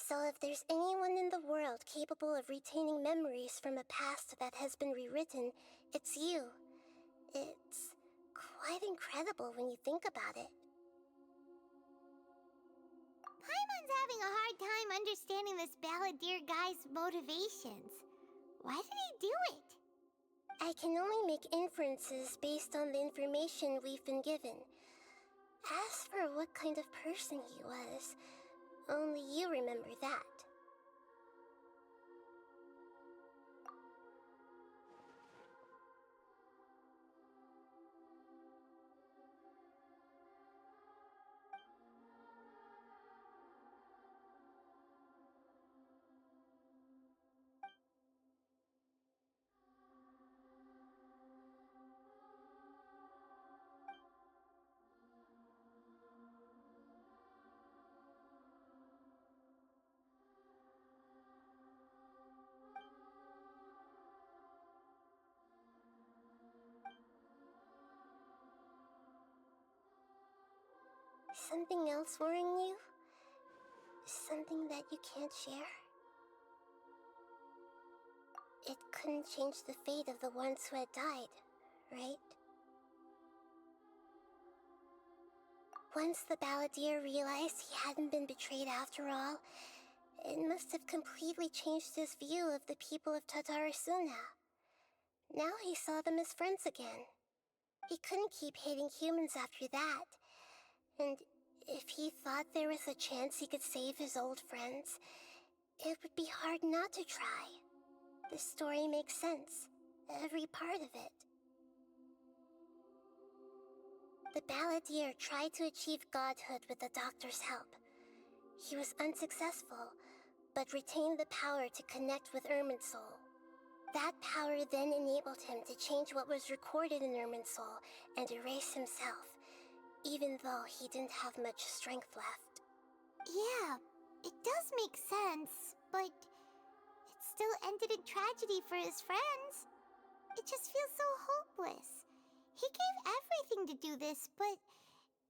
Speaker 2: So if there's anyone in the world capable of retaining memories from a past that has been rewritten, it's you. It's quite incredible when you think about it. Paimon's having a hard time understanding this Balladeer guy's motivations. Why did he do it? I can only make inferences based on the information we've been given. As for what kind of person he was, only you remember that. Something else worrying you? Something that you can't share? It couldn't change the fate of the ones who had died, right? Once the Balladeer realized he hadn't been betrayed after all, it must have completely changed his view of the people of Tatarasuna. Now he saw them as friends again. He couldn't keep hating humans after that. And if he thought there was a chance he could save his old friends, it would be hard not to try. The story makes sense, every part of it. The Balladeer tried to achieve godhood with the doctor's help. He was unsuccessful,
Speaker 9: but retained the power to connect with Irminsul. That power then enabled him to change what was recorded in Irminsul and erase himself, even though he didn't have much strength left.
Speaker 2: Yeah, it does make sense, but it still ended in tragedy for his friends. It just feels so hopeless. He gave everything to do this, but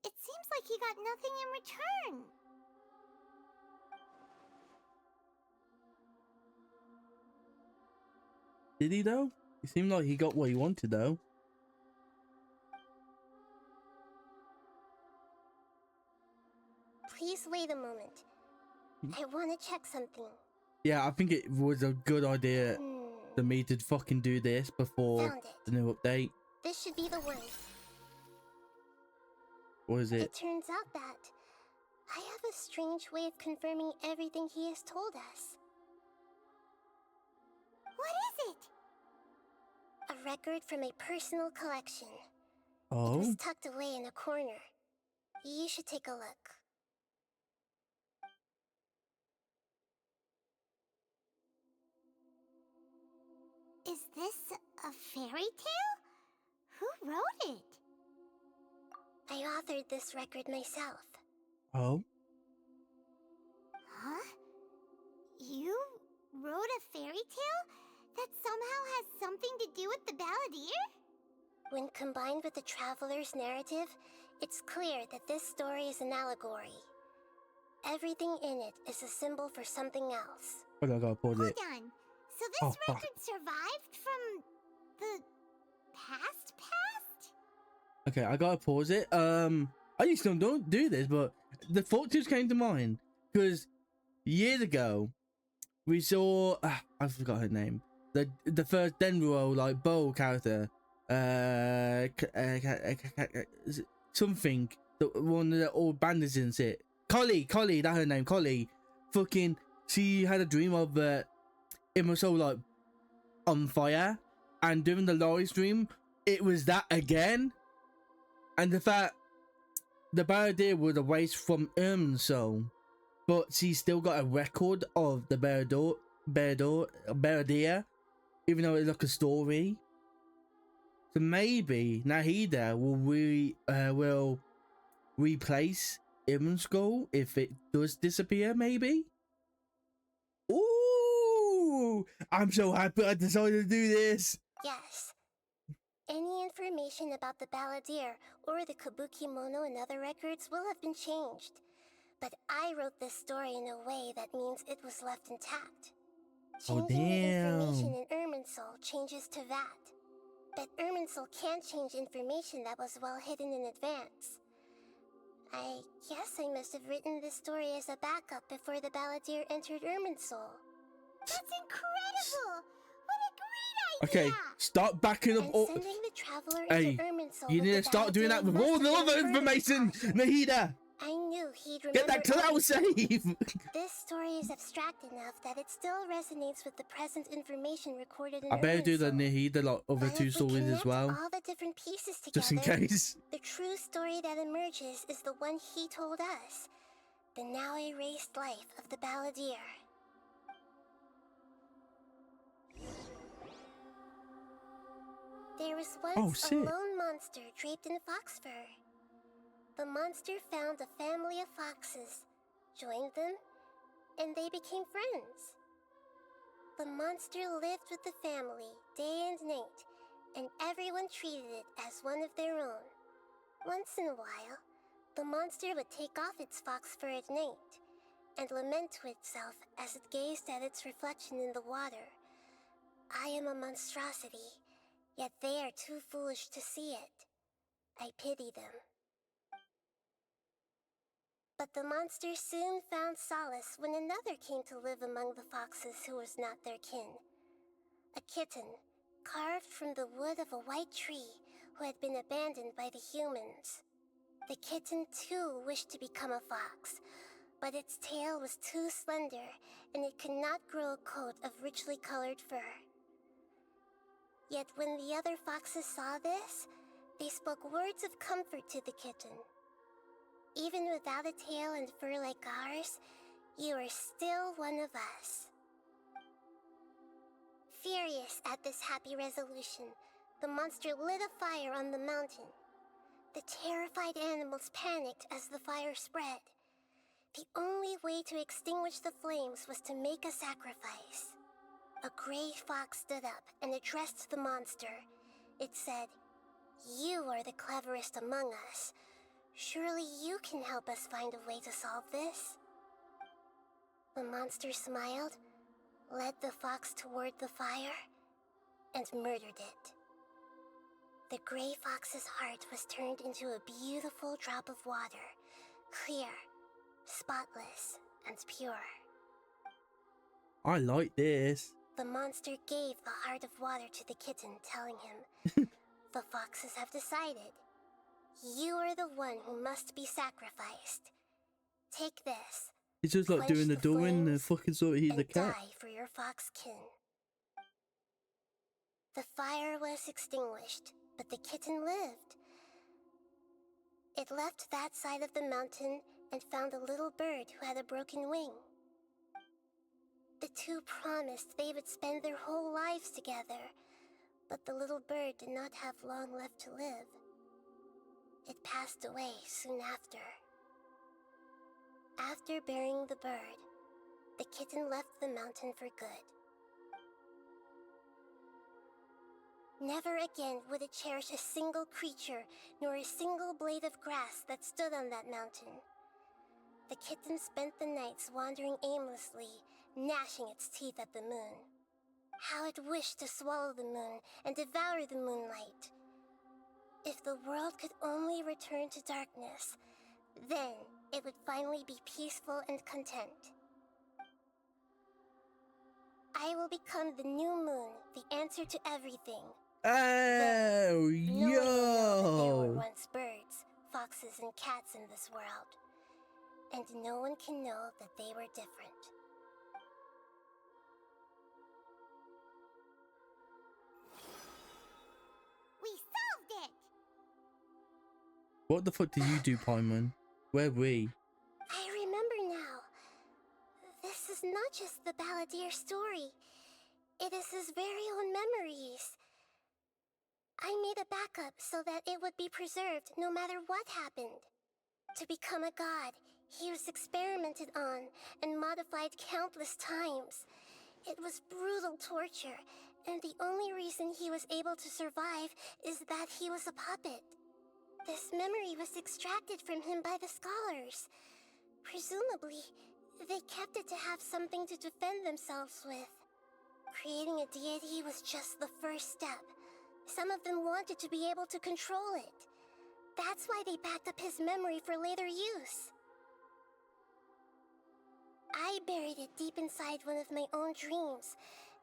Speaker 2: it seems like he got nothing in return.
Speaker 1: Did he though? It seemed like he got what he wanted though.
Speaker 9: Please wait a moment. I want to check something.
Speaker 1: Yeah, I think it was a good idea for me to fucking do this before
Speaker 9: Found it.
Speaker 1: the new update.
Speaker 9: This should be the one.
Speaker 1: What is it?
Speaker 9: It turns out that I have a strange way of confirming everything he has told us.
Speaker 2: What is it?
Speaker 9: A record from a personal collection. It
Speaker 1: Oh?
Speaker 9: was tucked away in a corner. You should take a look.
Speaker 2: Is this a fairy tale? Who wrote it?
Speaker 9: I authored this record myself.
Speaker 1: Oh?
Speaker 2: Huh? You wrote a fairy tale that somehow has something to do with the Balladeer?
Speaker 9: When combined with the Traveler's narrative, it's clear that this story is an allegory. Everything in it is a symbol for something else.
Speaker 1: Hold on, I gotta pause
Speaker 2: Hold
Speaker 1: it.
Speaker 2: on. So this
Speaker 1: Oh, fuck.
Speaker 2: record survived from the past?
Speaker 1: Okay, I gotta pause it. I used to don't do this, but the thought just came to mind because years ago we saw I forgot her name. The first Denro like Bow character. Something. The one of the old bandits in it. Collie, that's her name. Collie. Fucking. She had a dream of it was so like on fire, and during the live stream, it was that again. And the fact the Balladeer was a waste from Irminsul, but she still got a record of the Balladeer, even though it's like a story. So maybe Nahida will replace Irminsul if it does disappear. Maybe. Ooh! I'm so happy I decided to do this.
Speaker 9: Yes. Any information about the Balladeer or the Kabuki Mono in other records will have been changed. But I wrote this story in a way that means it was left intact.
Speaker 1: Oh,
Speaker 9: Changing the
Speaker 1: damn.
Speaker 9: information in Irminsul changes Teyvat. But Irminsul can't change information that was well hidden in advance. I guess I must have written this story as a backup before the Balladeer entered Irminsul.
Speaker 2: That's incredible! What a great idea!
Speaker 1: Okay, start backing up.
Speaker 9: And sending the Traveler
Speaker 1: Hey,
Speaker 9: into Irminsul
Speaker 1: you
Speaker 9: with
Speaker 1: need
Speaker 9: the
Speaker 1: to start doing that
Speaker 9: Balladeer
Speaker 1: with all
Speaker 9: must
Speaker 1: the
Speaker 9: have
Speaker 1: other
Speaker 9: been
Speaker 1: information,
Speaker 9: further
Speaker 1: Nahida.
Speaker 9: I knew he'd remember
Speaker 1: Get that cloud save.
Speaker 9: This story is abstract enough that it still resonates with the present information recorded in
Speaker 1: I better do the
Speaker 9: Irminsul.
Speaker 1: Nahida like other
Speaker 9: But
Speaker 1: two
Speaker 9: if we
Speaker 1: stories as
Speaker 9: connect
Speaker 1: well,
Speaker 9: all the different pieces together,
Speaker 1: just in case.
Speaker 9: the true story that emerges is the one he told us. The now erased life of the Balladeer. There was once a
Speaker 1: shit.
Speaker 9: lone monster draped in fox fur. The monster found a family of foxes, joined them, and they became friends. The monster lived with the family day and night, and everyone treated it as one of their own. Once in a while, the monster would take off its fox fur at night and lament to itself as it gazed at its reflection in the water. I am a monstrosity, yet they are too foolish to see it. I pity them. But the monster soon found solace when another came to live among the foxes who was not their kin. A kitten, carved from the wood of a white tree, who had been abandoned by the humans. The kitten too wished to become a fox, but its tail was too slender and it could not grow a coat of richly colored fur. Yet when the other foxes saw this, they spoke words of comfort to the kitten. Even without a tail and fur like ours, you are still one of us. Furious at this happy resolution, the monster lit a fire on the mountain. The terrified animals panicked as the fire spread. The only way to extinguish the flames was to make a sacrifice. A gray fox stood up and addressed the monster. It said, "You are the cleverest among us. Surely you can help us find a way to solve this." The monster smiled, led the fox toward the fire, and murdered it. The gray fox's heart was turned into a beautiful drop of water, clear, spotless, and pure.
Speaker 1: I like this.
Speaker 9: The monster gave the heart of water to the kitten, telling him, "The foxes have decided. You are the one who must be sacrificed. Take this.
Speaker 1: It's just like
Speaker 9: quench
Speaker 1: doing the door in the
Speaker 9: flames,
Speaker 1: fucking sort of he's a
Speaker 9: and
Speaker 1: cat.
Speaker 9: die for your fox kin." The fire was extinguished, but the kitten lived. It left that side of the mountain and found a little bird who had a broken wing. The two promised they would spend their whole lives together, but the little bird did not have long left to live. It passed away soon after. After burying the bird, the kitten left the mountain for good. Never again would it cherish a single creature, nor a single blade of grass that stood on that mountain. The kitten spent the nights wandering aimlessly, gnashing its teeth at the moon. How it wished to swallow the moon and devour the moonlight. If the world could only return to darkness, then it would finally be peaceful and content. I will become the new moon, the answer to everything.
Speaker 1: Oh,
Speaker 9: No one will know that there were
Speaker 1: yo.
Speaker 9: once birds, foxes, and cats in this world. And no one can know that they were different.
Speaker 2: We solved it!
Speaker 1: What the fuck did you do, Paimon? Where we?
Speaker 9: I remember now. This is not just the balladeer story. It is his very own memories. I made a backup so that it would be preserved no matter what happened. To become a god, he was experimented on and modified countless times. It was brutal torture, and the only reason he was able to survive is that he was a puppet. This memory was extracted from him by the scholars. Presumably, they kept it to have something to defend themselves with. Creating a deity was just the first step. Some of them wanted to be able to control it. That's why they backed up his memory for later use. I buried it deep inside one of my own dreams,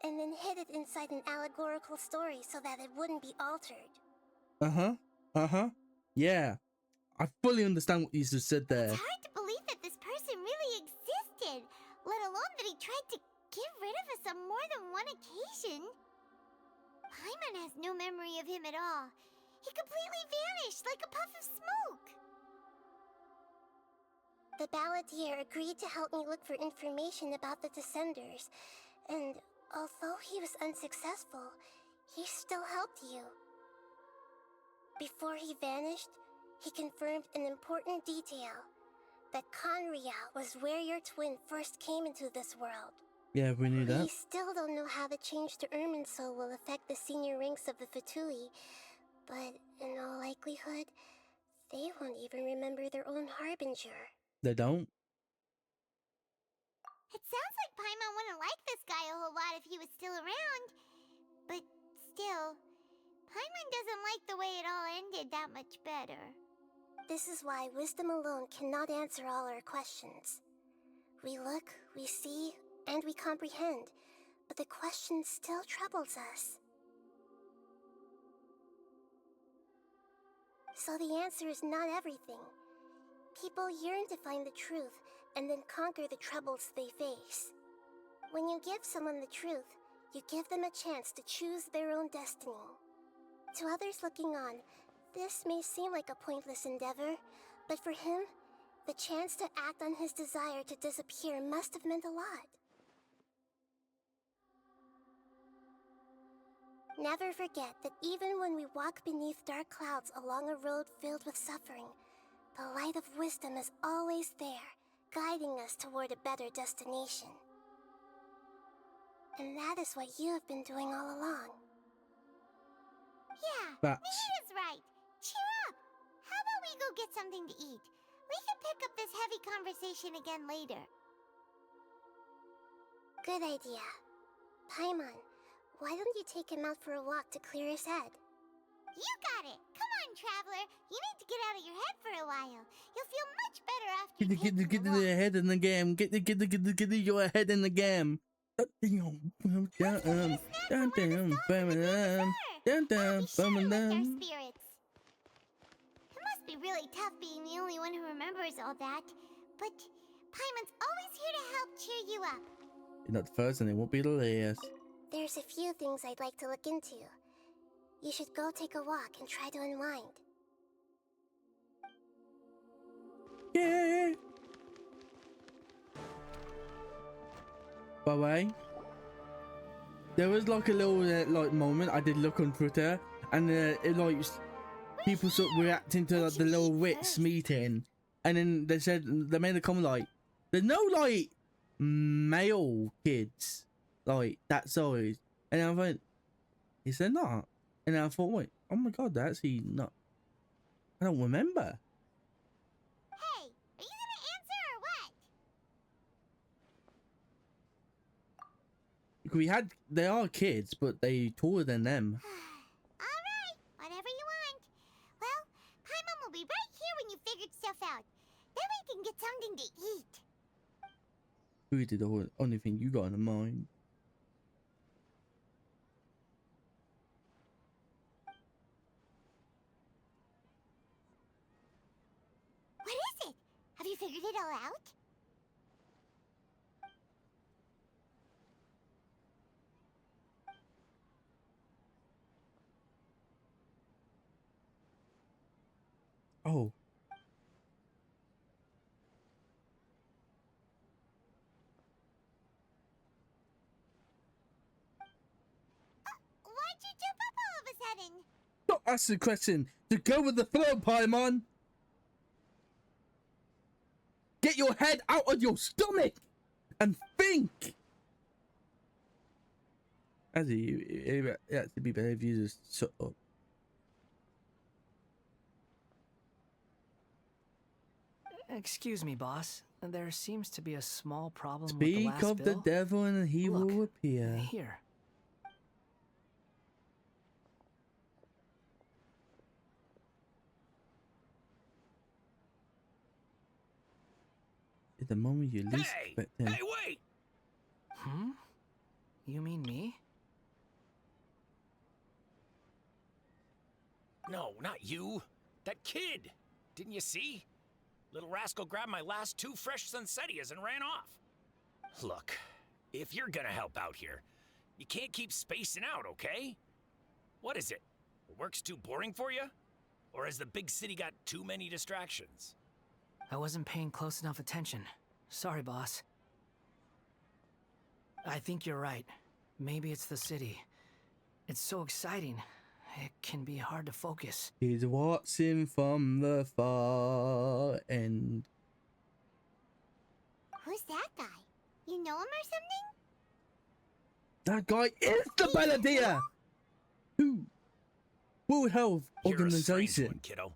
Speaker 9: and then hid it inside an allegorical story so that it wouldn't be altered.
Speaker 1: Yeah. I fully understand what you just said there.
Speaker 2: It's hard to believe that this person really existed, let alone that he tried to get rid of us on more than one occasion. Paimon has no memory of him at all. He completely vanished like a puff of smoke.
Speaker 9: The balladeer agreed to help me look for information about the Descenders, and although he was unsuccessful, he still helped you. Before he vanished, he confirmed an important detail, that Conria was where your twin first came into this world.
Speaker 1: Yeah, we knew
Speaker 9: We
Speaker 1: that.
Speaker 9: still don't know how the change to Irminsul will affect the senior ranks of the Fatui, but in all likelihood, they won't even remember their own Harbinger.
Speaker 1: They don't.
Speaker 2: It sounds like Paimon wouldn't like this guy a whole lot if he was still around. But still, Paimon doesn't like the way it all ended that much better.
Speaker 9: This is why wisdom alone cannot answer all our questions. We look, we see, and we comprehend, but the question still troubles us. So the answer is not everything. People yearn to find the truth and then conquer the troubles they face. When you give someone the truth, you give them a chance to choose their own destiny. To others looking on, this may seem like a pointless endeavor, but for him, The chance to act on his desire to disappear must have meant a lot. Never forget that even when we walk beneath dark clouds along a road filled with suffering, the light of wisdom is always there, guiding us toward a better destination. And that is what you have been doing all along.
Speaker 2: Yeah,
Speaker 1: Facts.
Speaker 2: Nina's right. Cheer up. How about we go get something to eat? We can pick up this heavy conversation again later.
Speaker 9: Good idea. Paimon, why don't you take him out for a walk to clear his head?
Speaker 2: You got it. Come on, traveler. You need to get out of your head for a while. You'll feel much better after you take
Speaker 1: Get
Speaker 2: a walk.
Speaker 1: your head in the game. Get your head in the game.
Speaker 2: Spirits. It must be really tough being the only one who remembers all that. But Paimon's always here to help cheer you up.
Speaker 1: You're not the first and it won't be the last.
Speaker 9: There's a few things I'd like to look into. You should go take a walk and try to unwind.
Speaker 1: Yeah. By the way, there was like a little like moment. I did look on Twitter, and it like people sort of reacting to like the little wits meeting, and then they said they made a comment like, "There's no like male kids like that size," and I went, "Is there not?" And I thought, wait, oh my god, that's actually not. I don't remember.
Speaker 2: Hey, are you gonna answer or what?
Speaker 1: We had, they are kids, but they taller than them.
Speaker 2: Alright, whatever you want. Well, Paimon will be right here when you figured stuff out. Then we can get something to eat.
Speaker 1: Who did the only thing you got in mind?
Speaker 2: What is it? Have you figured it all out?
Speaker 1: Oh.
Speaker 2: Why'd you jump up all of a sudden?
Speaker 1: Don't ask the question. To go with the flow, Paimon. Get your head out of your stomach and think. Actually, it has to be better if you just shut up.
Speaker 10: Excuse me, boss. There seems to be a small problem with
Speaker 1: Speak
Speaker 10: the last
Speaker 1: of the
Speaker 10: bill.
Speaker 1: devil and he
Speaker 10: Look,
Speaker 1: will appear.
Speaker 10: Here.
Speaker 1: At the moment you least expect him.
Speaker 3: Hey, wait!
Speaker 10: Hmm? You mean me?
Speaker 11: No, not you. That kid. Didn't you see? Little rascal grabbed my last 2 fresh Sunsettias and ran off. Look, if you're gonna help out here, you can't keep spacing out, okay? What is it? Work's too boring for you? Or has the big city got too many distractions?
Speaker 10: I wasn't paying close enough attention. Sorry, boss. I think you're right. Maybe it's the city. It's so exciting. It can be hard to focus.
Speaker 1: He's watching from the far end.
Speaker 2: Who's that guy? You know him or something?
Speaker 1: That guy is the Balladeer! Who? World Health
Speaker 11: You're a strange
Speaker 1: Organization.
Speaker 11: one, kiddo.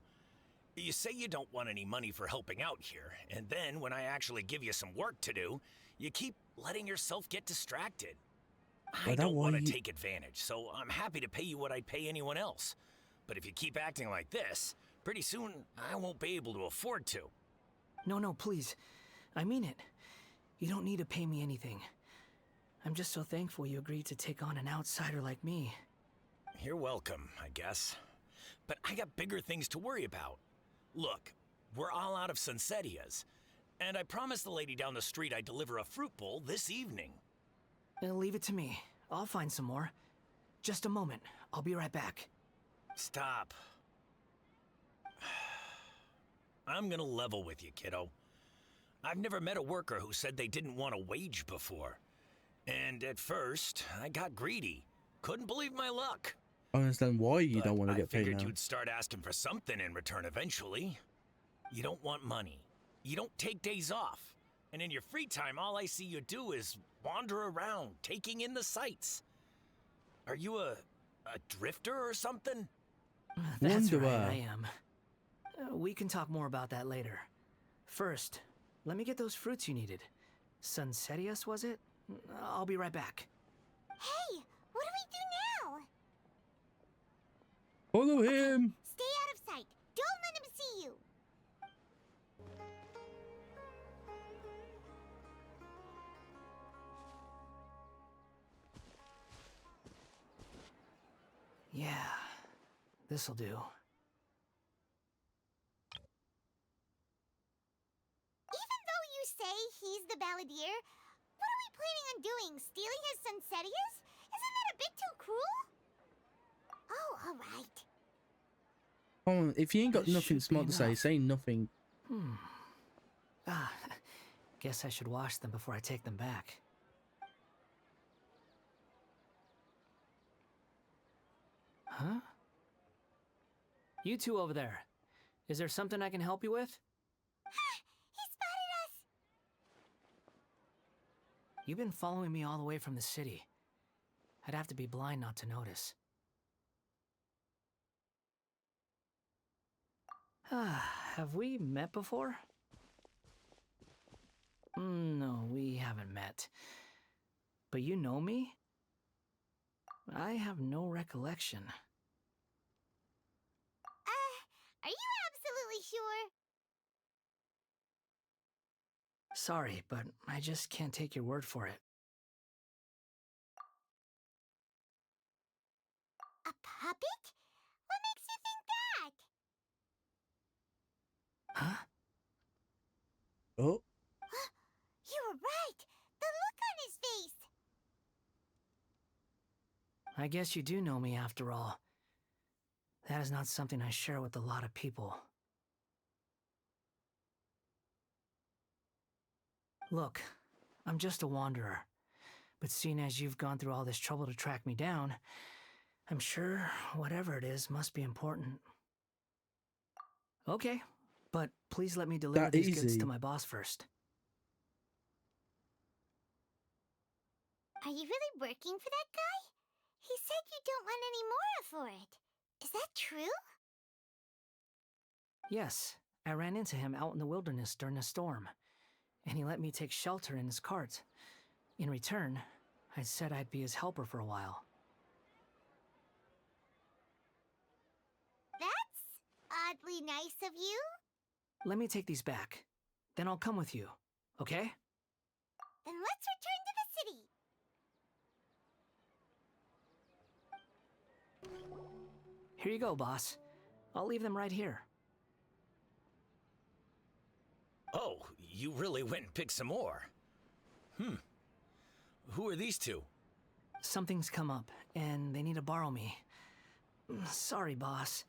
Speaker 11: You say you don't want any money for helping out here, and then when I actually give you some work to do, you keep letting yourself get distracted. I don't want to take advantage, so I'm happy to pay you what I'd pay anyone else. But if you keep acting like this, pretty soon I won't be able to afford to.
Speaker 10: No, please. I mean it. You don't need to pay me anything. I'm just so thankful you agreed to take on an outsider like me.
Speaker 11: You're welcome, I guess. But I got bigger things to worry about. Look, we're all out of Sunsettias, and I promised the lady down the street I'd deliver a fruit bowl this evening.
Speaker 10: Leave it to me. I'll find some more. Just a moment. I'll be right back.
Speaker 11: Stop. I'm gonna level with you, kiddo. I've never met a worker who said they didn't want a wage before. And at first, I got greedy. Couldn't believe my luck.
Speaker 1: I understand why you
Speaker 11: But
Speaker 1: don't want to get
Speaker 11: I
Speaker 1: paid
Speaker 11: figured
Speaker 1: now.
Speaker 11: you'd start asking for something in return eventually. You don't want money. You don't take days off. And in your free time, all I see you do is wander around, taking in the sights. Are you a drifter or something?
Speaker 10: That's right,
Speaker 1: Wanderer.
Speaker 10: I am. We can talk more about that later. First, let me get those fruits you needed. Sunsetius, was it? I'll be right back.
Speaker 2: Hey, what do we do now?
Speaker 1: Follow him.
Speaker 2: Stay out of sight. Don't let him see you.
Speaker 10: Yeah, this'll do.
Speaker 2: Even though you say he's the balladeer, what are we planning on doing? Stealing his Sunsetius? Isn't that a bit too cruel? Oh, alright.
Speaker 1: Come on, if you ain't got
Speaker 10: This
Speaker 1: nothing
Speaker 10: should be
Speaker 1: smart to say,
Speaker 10: enough.
Speaker 1: say nothing.
Speaker 10: Guess I should wash them before I take them back. Huh? You two over there. Is there something I can help you with?
Speaker 2: He spotted us!
Speaker 10: You've been following me all the way from the city. I'd have to be blind not to notice. Have we met before? No, we haven't met. But you know me? I have no recollection.
Speaker 2: Are you absolutely sure?
Speaker 10: Sorry, but I just can't take your word for it.
Speaker 2: A puppet? What makes you think that?
Speaker 10: Huh?
Speaker 1: Oh,
Speaker 2: You were right! The look on his face!
Speaker 10: I guess you do know me after all. That is not something I share with a lot of people. Look, I'm just a wanderer. But seeing as you've gone through all this trouble to track me down, I'm sure whatever it is must be important. Okay, but please let me deliver
Speaker 1: That
Speaker 10: these goods
Speaker 1: easy.
Speaker 10: to my boss first.
Speaker 2: Are you really working for that guy? He said you don't want any more for it. Is that true?
Speaker 10: Yes, I ran into him out in the wilderness during a storm, and he let me take shelter in his cart. In return, I said I'd be his helper for a while.
Speaker 2: That's oddly nice of you.
Speaker 10: Let me take these back. Then I'll come with you, okay?
Speaker 2: Then let's return to the city.
Speaker 10: Here you go, boss. I'll leave them right here.
Speaker 11: Oh, you really went and picked some more. Who are these two?
Speaker 10: Something's come up, and they need to borrow me. Sorry, boss.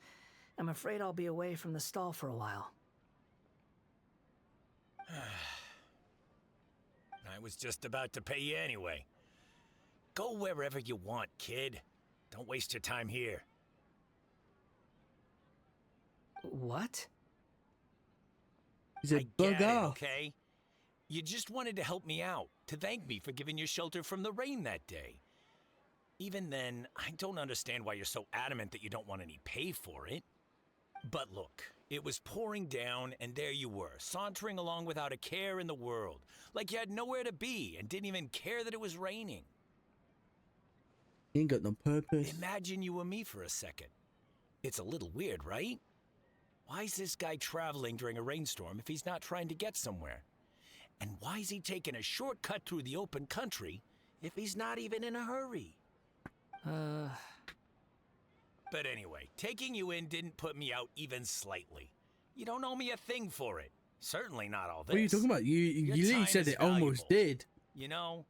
Speaker 10: I'm afraid I'll be away from the stall for a while.
Speaker 11: I was just about to pay you anyway. Go wherever you want, kid. Don't waste your time here.
Speaker 10: What?
Speaker 1: he said,
Speaker 11: I get
Speaker 1: bug
Speaker 11: it,
Speaker 1: off.
Speaker 11: okay? You just wanted to help me out, to thank me for giving you shelter from the rain that day. Even then, I don't understand why you're so adamant that you don't want any pay for it. But look, it was pouring down, and there you were, sauntering along without a care in the world, like you had nowhere to be and didn't even care that it was raining.
Speaker 1: He ain't got no purpose.
Speaker 11: Imagine you were me for a second. It's a little weird, right? Why is this guy traveling during a rainstorm if he's not trying to get somewhere? And why is he taking a shortcut through the open country if he's not even in a hurry? But anyway, taking you in didn't put me out even slightly. You don't owe me a thing for it. Certainly not all this.
Speaker 1: What are you talking about? You
Speaker 11: Your
Speaker 1: literally
Speaker 11: time
Speaker 1: said
Speaker 11: is
Speaker 1: it almost
Speaker 11: valuable.
Speaker 1: did.
Speaker 11: You know,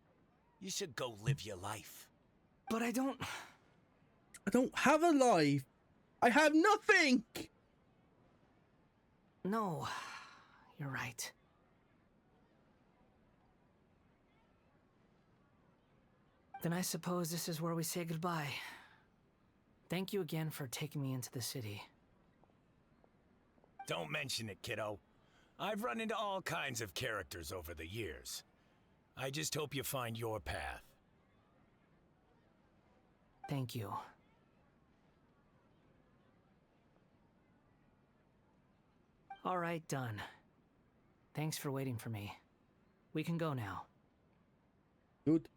Speaker 11: you should go live your life.
Speaker 10: But I don't...
Speaker 1: I don't have a life. I have nothing.
Speaker 10: No, you're right. Then I suppose this is where we say goodbye. Thank you again for taking me into the city.
Speaker 11: Don't mention it, kiddo. I've run into all kinds of characters over the years. I just hope you find your path.
Speaker 10: Thank you. All right, done. Thanks for waiting for me. We can go now.
Speaker 1: Good.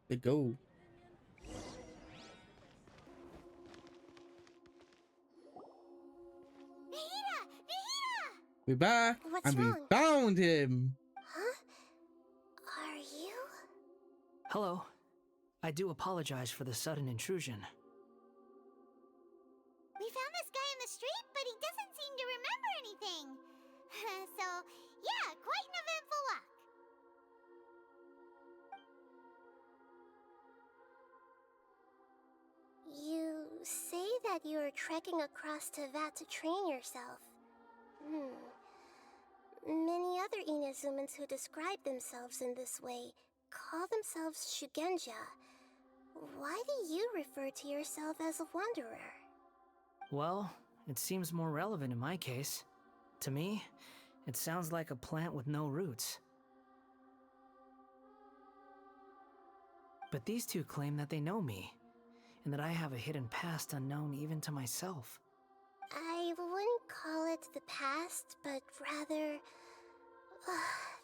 Speaker 1: They go.
Speaker 2: Nahida! Nahida!
Speaker 1: We're back,
Speaker 9: What's
Speaker 1: and we
Speaker 9: wrong?
Speaker 1: found him.
Speaker 9: Huh? Are you?
Speaker 10: Hello. I do apologize for the sudden intrusion.
Speaker 2: We found this guy in the street, but he doesn't seem to remember anything. So, yeah, quite an eventful walk.
Speaker 9: You say that you're trekking across Teyvat to train yourself. Many other Inazumans who describe themselves in this way call themselves Shugenja. Why do you refer to yourself as a wanderer?
Speaker 10: Well, it seems more relevant in my case. To me, it sounds like a plant with no roots. But these two claim that they know me, and that I have a hidden past unknown even to myself.
Speaker 9: I wouldn't call it the past, but rather...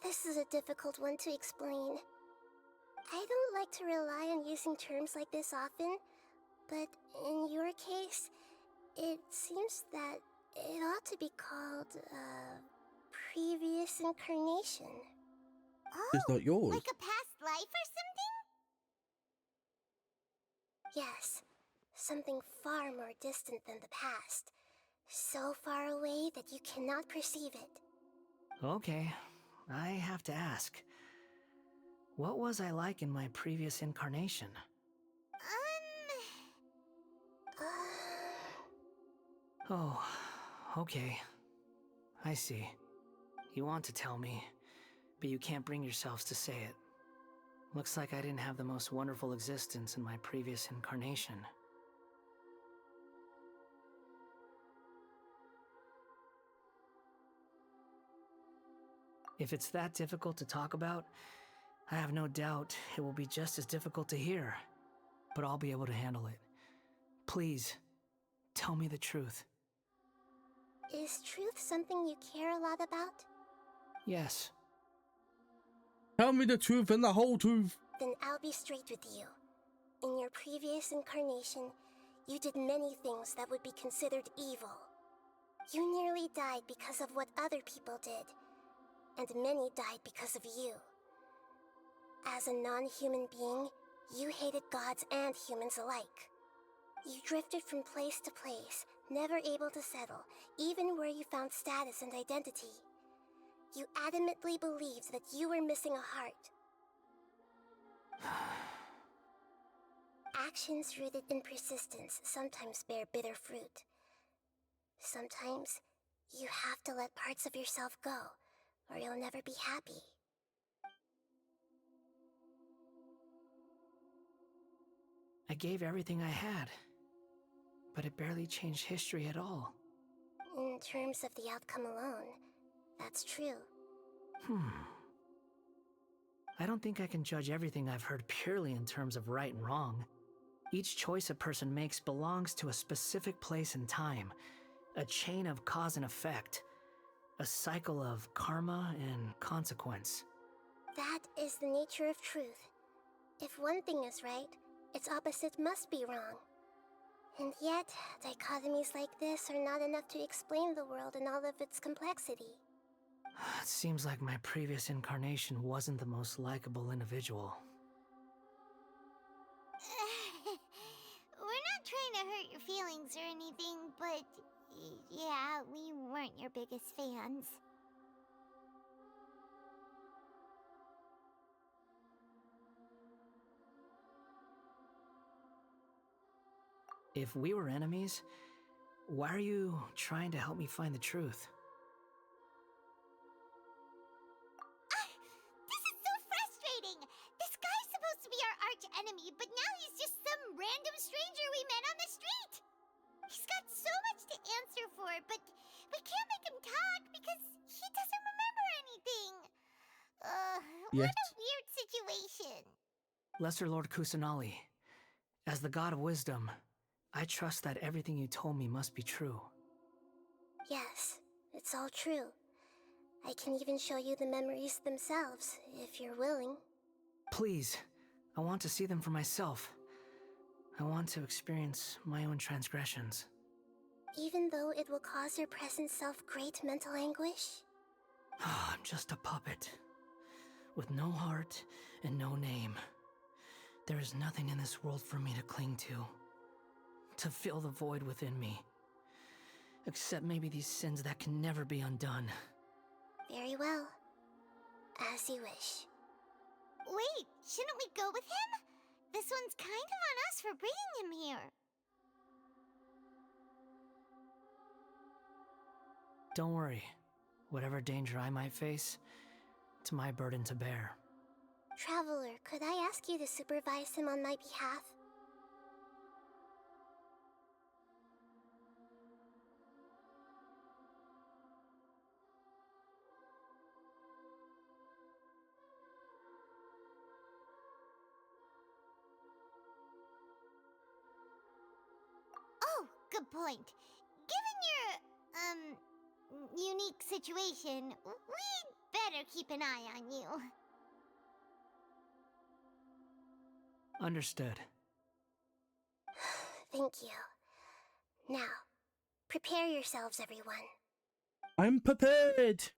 Speaker 9: this is a difficult one to explain. I don't like to rely on using terms like this often, but in your case, it seems that it ought to be called, previous incarnation.
Speaker 1: It's not yours.
Speaker 2: Like a past life or something?
Speaker 9: Yes, something far more distant than the past. So far away that you cannot perceive it.
Speaker 10: Okay, I have to ask. What was I like in my previous incarnation? Oh, okay. I see. You want to tell me, but you can't bring yourselves to say it. Looks like I didn't have the most wonderful existence in my previous incarnation. If it's that difficult to talk about, I have no doubt it will be just as difficult to hear, but I'll be able to handle it. Please, tell me the truth.
Speaker 9: Is truth something you care a lot about?
Speaker 10: Yes.
Speaker 1: Tell me the truth and the whole truth.
Speaker 9: Then I'll be straight with you. In your previous incarnation, you did many things that would be considered evil. You nearly died because of what other people did, and many died because of you. As a non-human being, you hated gods and humans alike. You drifted from place to place, never able to settle, even where you found status and identity. You adamantly believed that you were missing a heart. Actions rooted in persistence sometimes bear bitter fruit. Sometimes, you have to let parts of yourself go, or you'll never be happy.
Speaker 10: I gave everything I had, but it barely changed history at all.
Speaker 9: In terms of the outcome alone, that's true.
Speaker 10: I don't think I can judge everything I've heard purely in terms of right and wrong. Each choice a person makes belongs to a specific place and time, a chain of cause and effect, a cycle of karma and consequence.
Speaker 9: That is the nature of truth. If one thing is right, its opposite must be wrong. And yet, dichotomies like this are not enough to explain the world in all of its complexity.
Speaker 10: It seems like my previous incarnation wasn't the most likable individual.
Speaker 2: We're not trying to hurt your feelings or anything, but yeah, we weren't your biggest fans.
Speaker 10: If we were enemies, why are you trying to help me find the truth?
Speaker 2: This is so frustrating! This guy's supposed to be our stranger we met on the street. He's got so much to answer for, but we can't make him talk because he doesn't remember anything.
Speaker 1: Yes.
Speaker 2: What a weird situation.
Speaker 10: Lesser Lord Kusanali, as the god of wisdom, I trust that everything you told me must be true.
Speaker 9: Yes, it's all true. I can even show you the memories themselves, if you're willing.
Speaker 10: Please, I want to see them for myself. I want to experience my own transgressions.
Speaker 9: Even though it will cause your present self great mental anguish?
Speaker 10: I'm just a puppet, with no heart and no name. There is nothing in this world for me to cling to fill the void within me. Except maybe these sins that can never be undone.
Speaker 9: Very well. As you wish.
Speaker 2: Wait, shouldn't we go with him? This one's kind of on us for bringing him here.
Speaker 10: Don't worry. Whatever danger I might face, it's my burden to bear.
Speaker 9: Traveler, could I ask you to supervise him on my behalf?
Speaker 2: Oh, good point. Given your, unique situation, we'd better keep an eye on you.
Speaker 10: Understood.
Speaker 9: Thank you. Now, prepare yourselves, everyone.
Speaker 1: I'm prepared.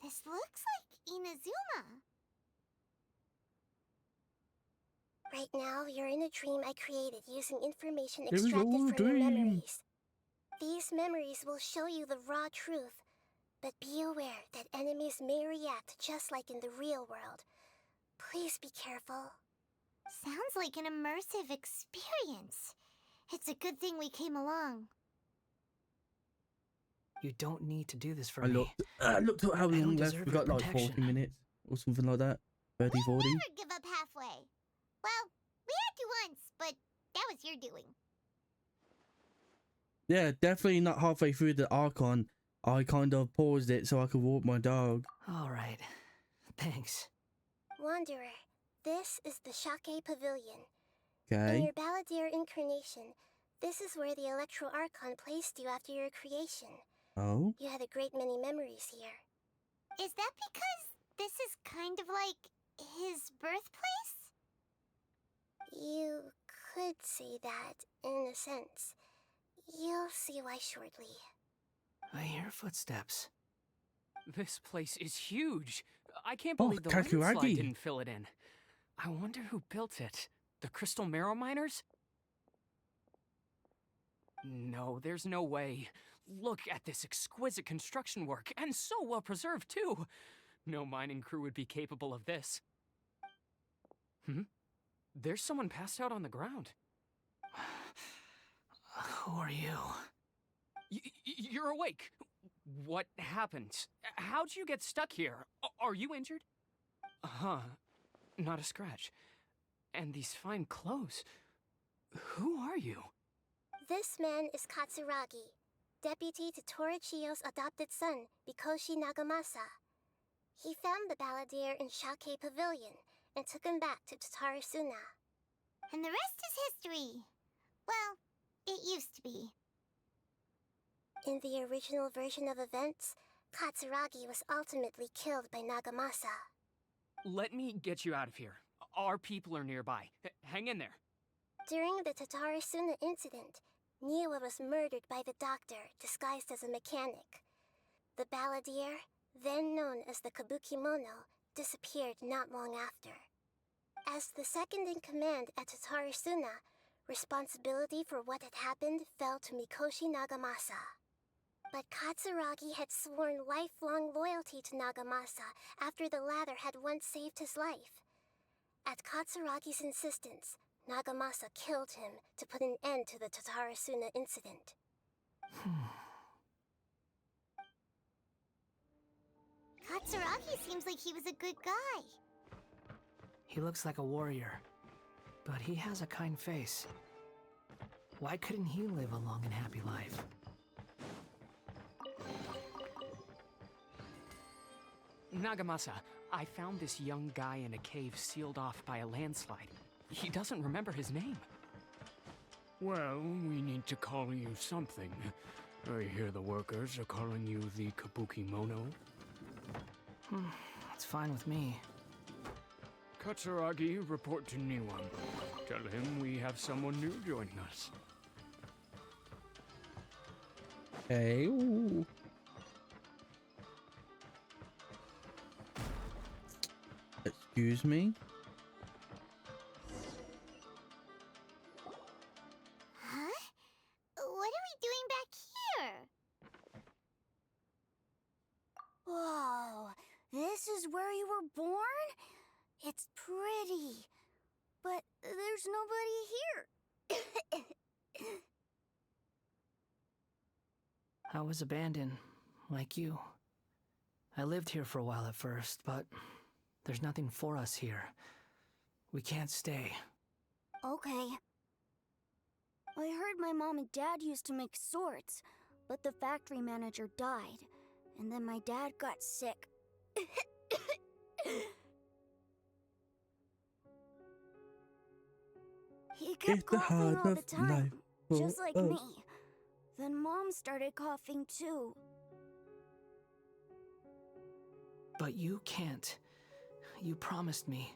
Speaker 2: This looks like Inazuma.
Speaker 9: Right now, you're in a dream I created using information
Speaker 1: It was
Speaker 9: extracted
Speaker 1: all a
Speaker 9: from your
Speaker 1: dream.
Speaker 9: memories. These memories will show you the raw truth, but be aware that enemies may react just like in the real world. Please be careful.
Speaker 2: Sounds like an immersive experience. It's a good thing we came along.
Speaker 10: You don't need to do this for
Speaker 1: I
Speaker 10: me.
Speaker 1: looked at how
Speaker 10: I don't
Speaker 1: long left.
Speaker 10: deserve
Speaker 1: We
Speaker 10: your
Speaker 1: got like 40
Speaker 10: protection.
Speaker 1: minutes or something like that. 30, 40.
Speaker 2: Never give up halfway. Well, we had to once, but that was your doing.
Speaker 1: Yeah, definitely not halfway through the Archon. I kind of paused it so I could walk my dog.
Speaker 10: Alright. Thanks.
Speaker 9: Wanderer, this is the Shake Pavilion. In
Speaker 1: Okay.
Speaker 9: your Balladeer incarnation, this is where the Electro Archon placed you after your creation.
Speaker 1: Oh.
Speaker 9: You had a great many memories here.
Speaker 2: Is that because this is kind of like his birthplace?
Speaker 9: You could say that, in a sense. You'll see why shortly.
Speaker 10: I hear footsteps.
Speaker 7: This place is huge. I can't
Speaker 1: Oh,
Speaker 7: believe the landslide
Speaker 1: Kakuragi.
Speaker 7: didn't fill it in. I wonder who built it. The Crystal Marrow Miners? No, there's no way. Look at this exquisite construction work, and so well preserved, too. No mining crew would be capable of this. There's someone passed out on the ground.
Speaker 10: Who are you?
Speaker 7: You're awake. What happened? How'd you get stuck here? Are you injured? Huh. Not a scratch. And these fine clothes. Who are you?
Speaker 9: This man is Katsuragi, deputy to Torichiyo's adopted son, Mikoshi Nagamasa. He found the Balladeer in Shake Pavilion and took him back to Tatarasuna.
Speaker 2: And the rest is history. Well, it used to be.
Speaker 9: In the original version of events, Katsuragi was ultimately killed by Nagamasa.
Speaker 7: Let me get you out of here. Our people are nearby. Hang in there.
Speaker 9: During the Tatarasuna incident, Niwa was murdered by the doctor disguised as a mechanic. The Balladeer, then known as the Kabukimono, disappeared not long after. As the second in command at Tatarasuna, responsibility for what had happened fell to Mikoshi Nagamasa. But Katsuragi had sworn lifelong loyalty to Nagamasa after the latter had once saved his life. At Katsuragi's insistence, Nagamasa killed him to put an end to the Tatarasuna incident.
Speaker 2: Katsuragi seems like he was a good guy.
Speaker 10: He looks like a warrior, but he has a kind face. Why couldn't he live a long and happy life?
Speaker 12: Nagamasa, I found this young guy in a cave sealed off by a landslide. He doesn't remember his name.
Speaker 13: Well, we need to call you something. I hear the workers are calling you the Kabuki Mono.
Speaker 10: That's fine with me.
Speaker 13: Katsuragi, report to Niwan. Tell him we have someone new joining us.
Speaker 1: Hey. Ooh. Excuse me?
Speaker 2: Huh? What are we doing back here? Whoa, this is where you were born? It's pretty, but there's nobody here.
Speaker 10: I was abandoned, like you. I lived here for a while at first, but there's nothing for us here. We can't stay.
Speaker 2: Okay. I heard my mom and dad used to make swords, but the factory manager died, and then my dad got sick. He kept coughing all the time, just like me. Then Mom started coughing too.
Speaker 10: But you can't. You promised me.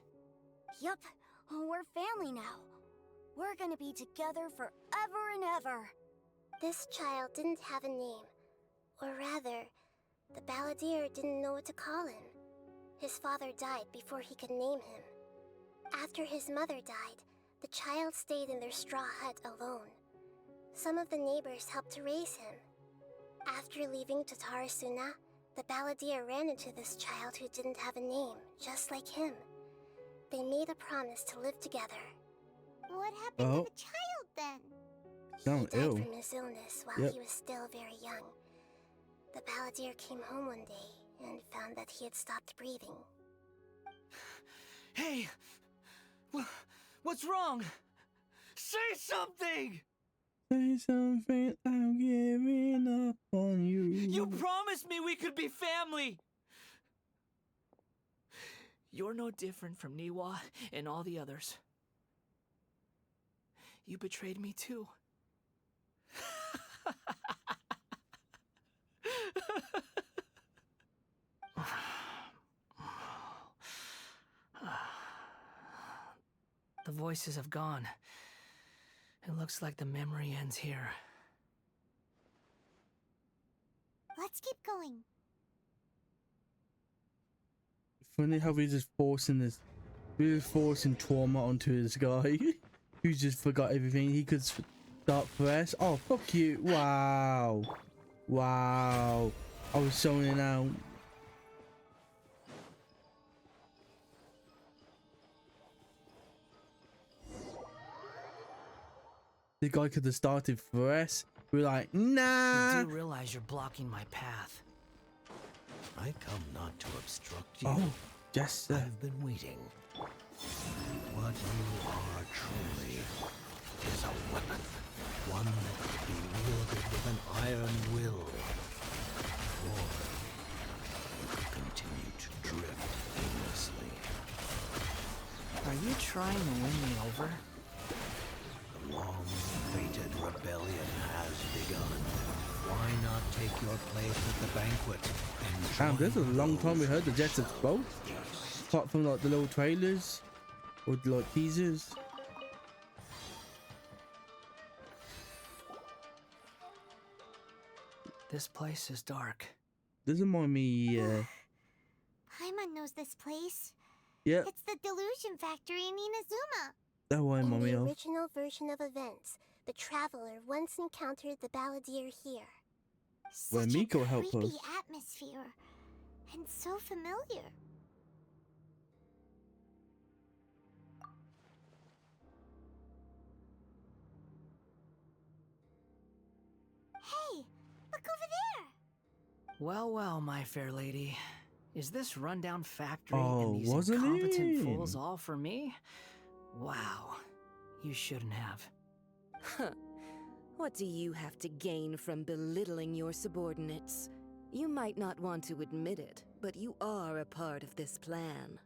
Speaker 2: Yup, we're family now. We're gonna be together forever and ever.
Speaker 9: This child didn't have a name. Or rather, the balladeer didn't know what to call him. His father died before he could name him. After his mother died, the child stayed in their straw hut alone. Some of the neighbors helped to raise him. After leaving Tatarasuna, the balladeer ran into this child who didn't have a name, just like him. They made a promise to live together.
Speaker 2: What happened to the child then?
Speaker 1: Sound
Speaker 9: He died
Speaker 1: ill.
Speaker 9: from his illness while he was still very young. The balladeer came home one day and found that he had stopped breathing.
Speaker 12: Hey! What's wrong? Say something!
Speaker 1: Say something, I'm giving up on you.
Speaker 12: You promised me we could be family! You're no different from Niwa and all the others. You betrayed me too.
Speaker 10: The voices have gone. It looks like the memory ends here.
Speaker 2: Let's keep going.
Speaker 1: Funny how we're just forcing trauma onto this guy who just forgot everything. He could start fresh. Oh, fuck you. Wow. Wow. I was zoning out. The guy could have started fresh. We're like, nah.
Speaker 10: You do realize you're blocking my path.
Speaker 6: I come not to obstruct you.
Speaker 1: Oh, yes, sir.
Speaker 6: I've been waiting. What you are truly is a weapon. One that could be wielded with an iron will. Or you could continue to drift aimlessly.
Speaker 10: Are you trying to win me over?
Speaker 6: The long-fated rebellion has begun. Why not take your place at the banquet and
Speaker 1: Damn, this is a long time we heard the
Speaker 6: Jets
Speaker 1: Jetsons both. Apart from like the little trailers or like teasers.
Speaker 10: This place is dark.
Speaker 1: Doesn't mind me.
Speaker 2: Paimon knows this place.
Speaker 1: Yep.
Speaker 2: It's the Delusion Factory in Inazuma.
Speaker 1: That won't
Speaker 9: In
Speaker 1: mind me
Speaker 9: the
Speaker 1: off.
Speaker 9: original version of events, the traveler once encountered the balladeer here.
Speaker 1: Where
Speaker 2: Such
Speaker 1: Miko
Speaker 2: a
Speaker 1: helped
Speaker 2: creepy
Speaker 1: us.
Speaker 2: atmosphere, and so familiar. Hey, look over there!
Speaker 10: Well, well, my fair lady. Is this rundown factory
Speaker 1: Oh,
Speaker 10: and these
Speaker 1: wasn't
Speaker 10: incompetent
Speaker 1: it?
Speaker 10: fools all for me? Wow. You shouldn't have.
Speaker 14: Huh. What do you have to gain from belittling your subordinates? You might not want to admit it, but you are a part of this plan.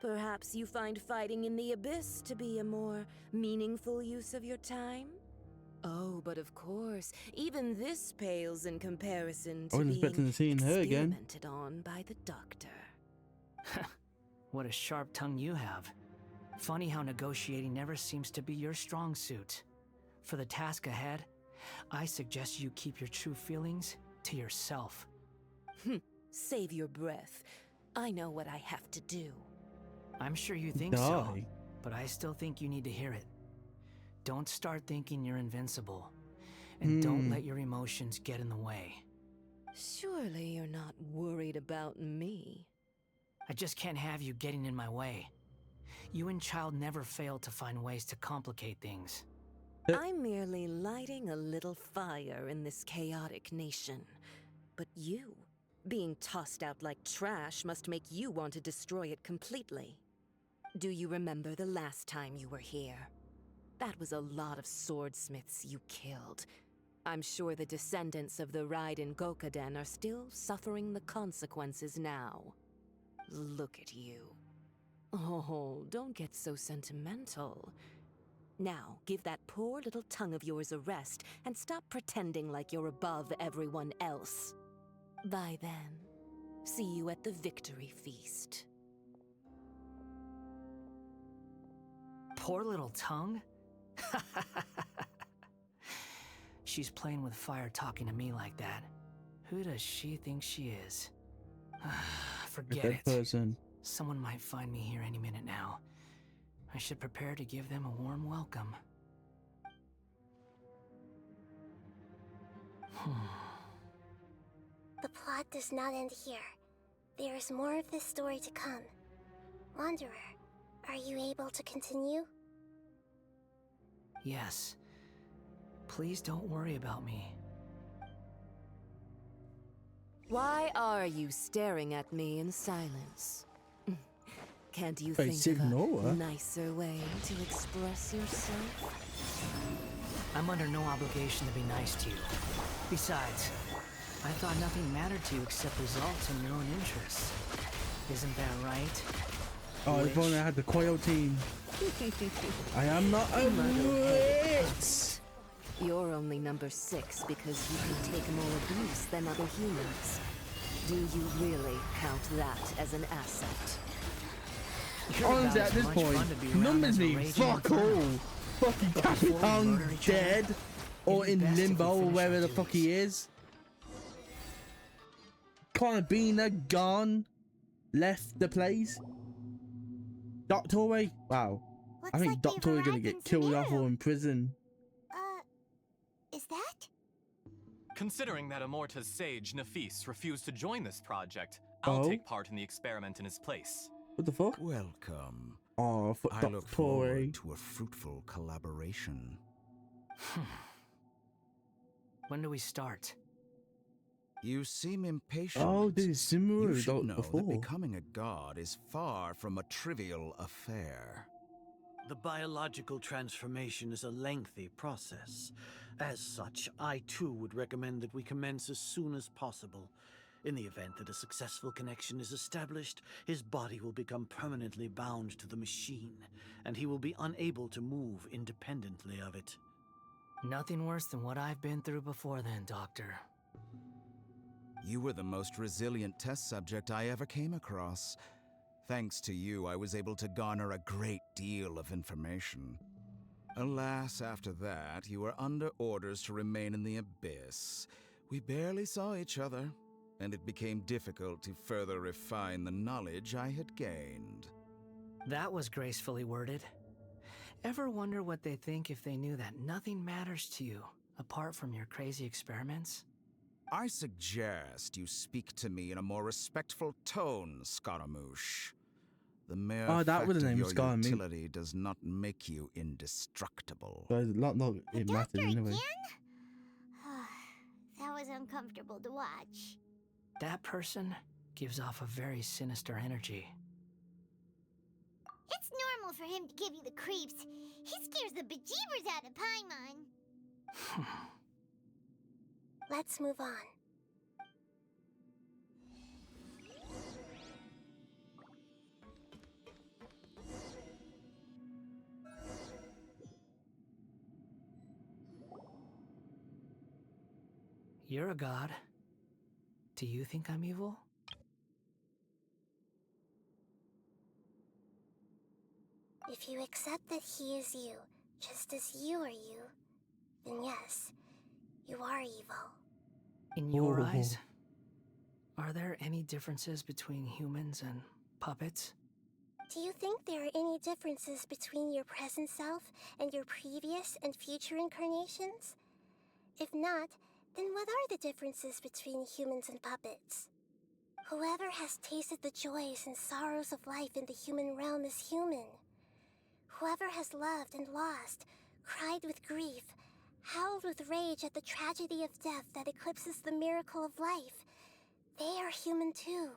Speaker 14: Perhaps you find fighting in the Abyss to be a more meaningful use of your time? Oh, but of course, even this pales in comparison to
Speaker 1: I wasn't expecting to see her again.
Speaker 14: experimented on by the doctor.
Speaker 10: What a sharp tongue you have. Funny how negotiating never seems to be your strong suit. For the task ahead, I suggest you keep your true feelings to yourself.
Speaker 14: Save your breath. I know what I have to do.
Speaker 10: I'm sure you think so,
Speaker 1: Die.
Speaker 10: but I still think you need to hear it. Don't start thinking you're invincible, and don't let your emotions get in the way.
Speaker 14: Surely you're not worried about me.
Speaker 10: I just can't have you getting in my way. You and Child never fail to find ways to complicate things.
Speaker 14: I'm merely lighting a little fire in this chaotic nation. But you, being tossed out like trash, must make you want to destroy it completely. Do you remember the last time you were here? That was a lot of swordsmiths you killed. I'm sure the descendants of the Raiden Gokaden are still suffering the consequences now. Look at you. Oh, don't get so sentimental. Now, give that poor little tongue of yours a rest and stop pretending like you're above everyone else. Bye then. See you at the victory feast.
Speaker 10: Poor little tongue? She's playing with fire talking to me like that. Who does she think she is? Forget it.
Speaker 1: Person.
Speaker 10: Someone might find me here any minute now. I should prepare to give them a warm welcome.
Speaker 9: The plot does not end here. There is more of this story to come. Wanderer, are you able to continue?
Speaker 10: Yes. Please don't worry about me.
Speaker 14: Why are you staring at me in silence? Can't you think of a nicer way to express yourself?
Speaker 10: I'm under no obligation to be nice to you. Besides, I thought nothing mattered to you except results and your own interests. Isn't that right?
Speaker 1: Oh, if only I had the Coil team. I am not a witch!
Speaker 14: You're only number 6 because you can take more abuse than other humans. Do you really count that as an asset?
Speaker 1: Honestly, at this point, numbers mean fuck all. Fucking Capitan dead, or in limbo, or wherever the fuck he is. Carabina gone, left the place. Doctor, wow. I think Doctor is gonna get killed off or in prison.
Speaker 2: Is that?
Speaker 15: Considering that Amorta's sage, Nafis, refused to join this project, I'll take part in the experiment in his place.
Speaker 1: What the fuck?
Speaker 16: Welcome.
Speaker 1: Oh,
Speaker 16: I look forward to a fruitful collaboration.
Speaker 10: When do we start?
Speaker 16: You seem impatient.
Speaker 1: Oh, this is similar
Speaker 16: You should know
Speaker 1: before.
Speaker 16: that becoming a god is far from a trivial affair.
Speaker 17: The biological transformation is a lengthy process. As such, I too would recommend that we commence as soon as possible. In the event that a successful connection is established, his body will become permanently bound to the machine, and he will be unable to move independently of it.
Speaker 10: Nothing worse than what I've been through before then, Doctor.
Speaker 16: You were the most resilient test subject I ever came across. Thanks to you, I was able to garner a great deal of information. Alas, after that, you were under orders to remain in the Abyss. We barely saw each other, and it became difficult to further refine the knowledge I had gained.
Speaker 10: That was gracefully worded. Ever wonder what they think if they knew that nothing matters to you, apart from your crazy experiments?
Speaker 16: I suggest you speak to me in a more respectful tone, Scaramouche. The mere fact of your utility does not make you indestructible.
Speaker 1: Not it matters anyway.
Speaker 2: That was uncomfortable to watch.
Speaker 10: That person gives off a very sinister energy.
Speaker 2: It's normal for him to give you the creeps. He scares the bejeebers out of Paimon.
Speaker 9: Let's move on.
Speaker 10: You're a god. Do you think I'm evil?
Speaker 9: If you accept that he is you, just as you are you, then yes, you are evil.
Speaker 10: In your eyes, are there any differences between humans and puppets?
Speaker 9: Do you think there are any differences between your present self and your previous and future incarnations? If not, then what are the differences between humans and puppets? Whoever has tasted the joys and sorrows of life in the human realm is human. Whoever has loved and lost, cried with grief, howled with rage at the tragedy of death that eclipses the miracle of life, they are human too.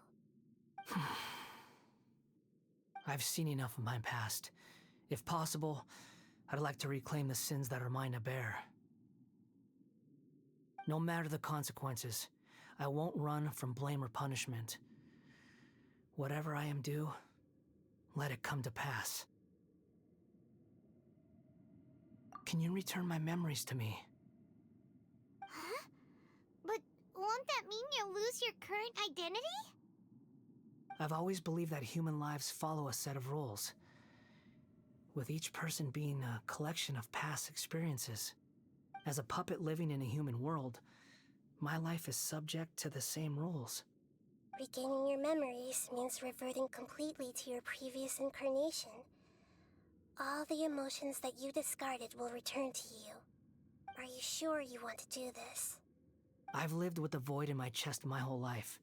Speaker 10: I've seen enough of my past. If possible, I'd like to reclaim the sins that are mine to bear. No matter the consequences, I won't run from blame or punishment. Whatever I am due, let it come to pass. Can you return my memories to me?
Speaker 2: Huh? But won't that mean you'll lose your current identity?
Speaker 10: I've always believed that human lives follow a set of rules, with each person being a collection of past experiences. As a puppet living in a human world, my life is subject to the same rules.
Speaker 9: Regaining your memories means reverting completely to your previous incarnation. All the emotions that you discarded will return to you. Are you sure you want to do this?
Speaker 10: I've lived with a void in my chest my whole life.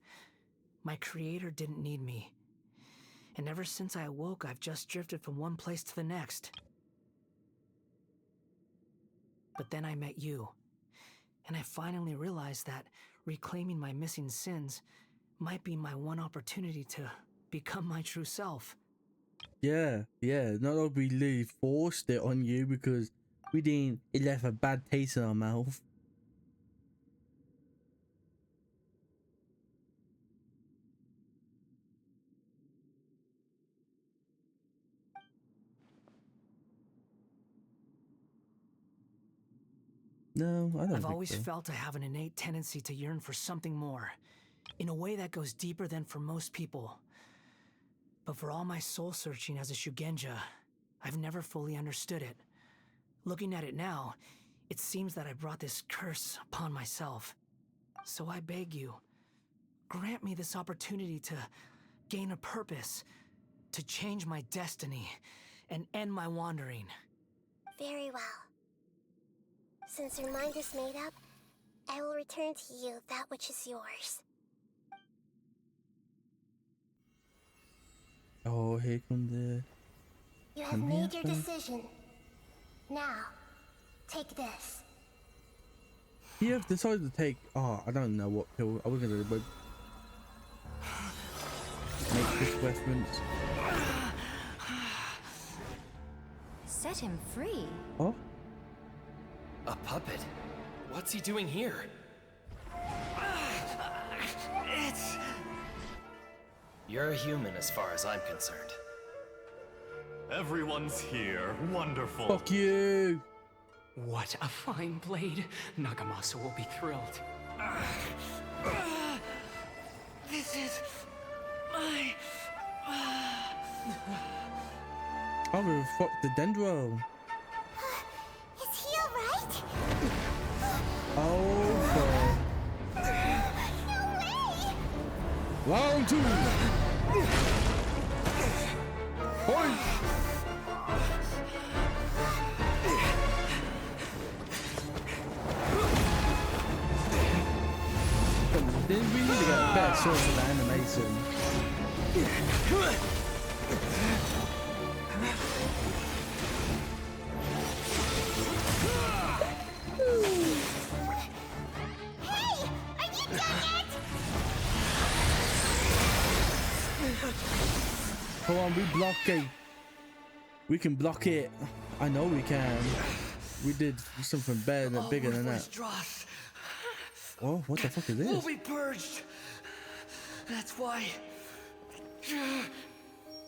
Speaker 10: My creator didn't need me. And ever since I awoke, I've just drifted from one place to the next. But then I met you, and I finally realized that reclaiming my missing sins might be my one opportunity to become my true self.
Speaker 1: Yeah, not like we really forced it on you because it left a bad taste in our mouth. No, I don't
Speaker 10: I've
Speaker 1: think
Speaker 10: always
Speaker 1: so.
Speaker 10: felt I have an innate tendency to yearn for something more, in a way that goes deeper than for most people. But for all my soul searching as a Shugenja, I've never fully understood it. Looking at it now, it seems that I brought this curse upon myself. So I beg you, grant me this opportunity to gain a purpose, to change my destiny, and end my wandering.
Speaker 9: Very well. Since your mind is made up, I will return to you that which is yours.
Speaker 1: Oh, here comes the...
Speaker 9: You have made your decision. Now, take this.
Speaker 1: You have decided to take... Oh, I don't know what pill I was going to do, but... Make this reference.
Speaker 18: Set him free.
Speaker 1: Oh?
Speaker 19: A puppet? What's he doing here?
Speaker 12: It's...
Speaker 19: You're a human as far as I'm concerned.
Speaker 15: Everyone's here. Wonderful.
Speaker 1: Fuck you!
Speaker 12: What a fine blade. Nagamasa will be thrilled. This is... my...
Speaker 1: I would have fucked the Dendro.
Speaker 2: Is he alright?
Speaker 1: Oh, fuck.
Speaker 2: No way!
Speaker 1: Round 2! Point! Then we need to get a better source of animation.
Speaker 2: Hey! Are you done yet?
Speaker 1: Come on, we block it. We can block it. I know we can. We did something better, bigger than that. Oh, what the fuck is this?
Speaker 10: We'll be purged. That's why.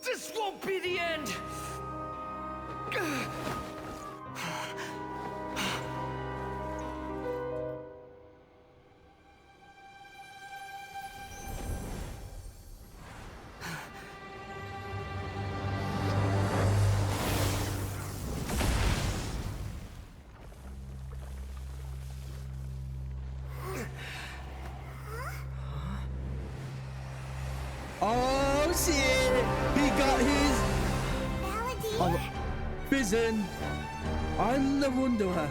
Speaker 10: This won't be the end.
Speaker 1: Oh shit! He got his prison. I'm the Wanderer.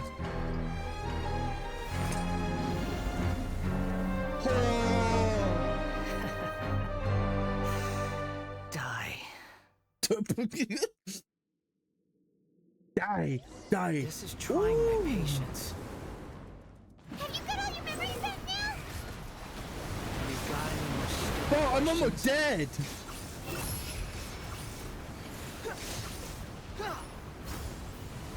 Speaker 10: Die.
Speaker 1: Die.
Speaker 10: This is trying my patience.
Speaker 2: Have you got all your memories back now?
Speaker 10: You got any more stupid
Speaker 1: Oh, I'm almost dead.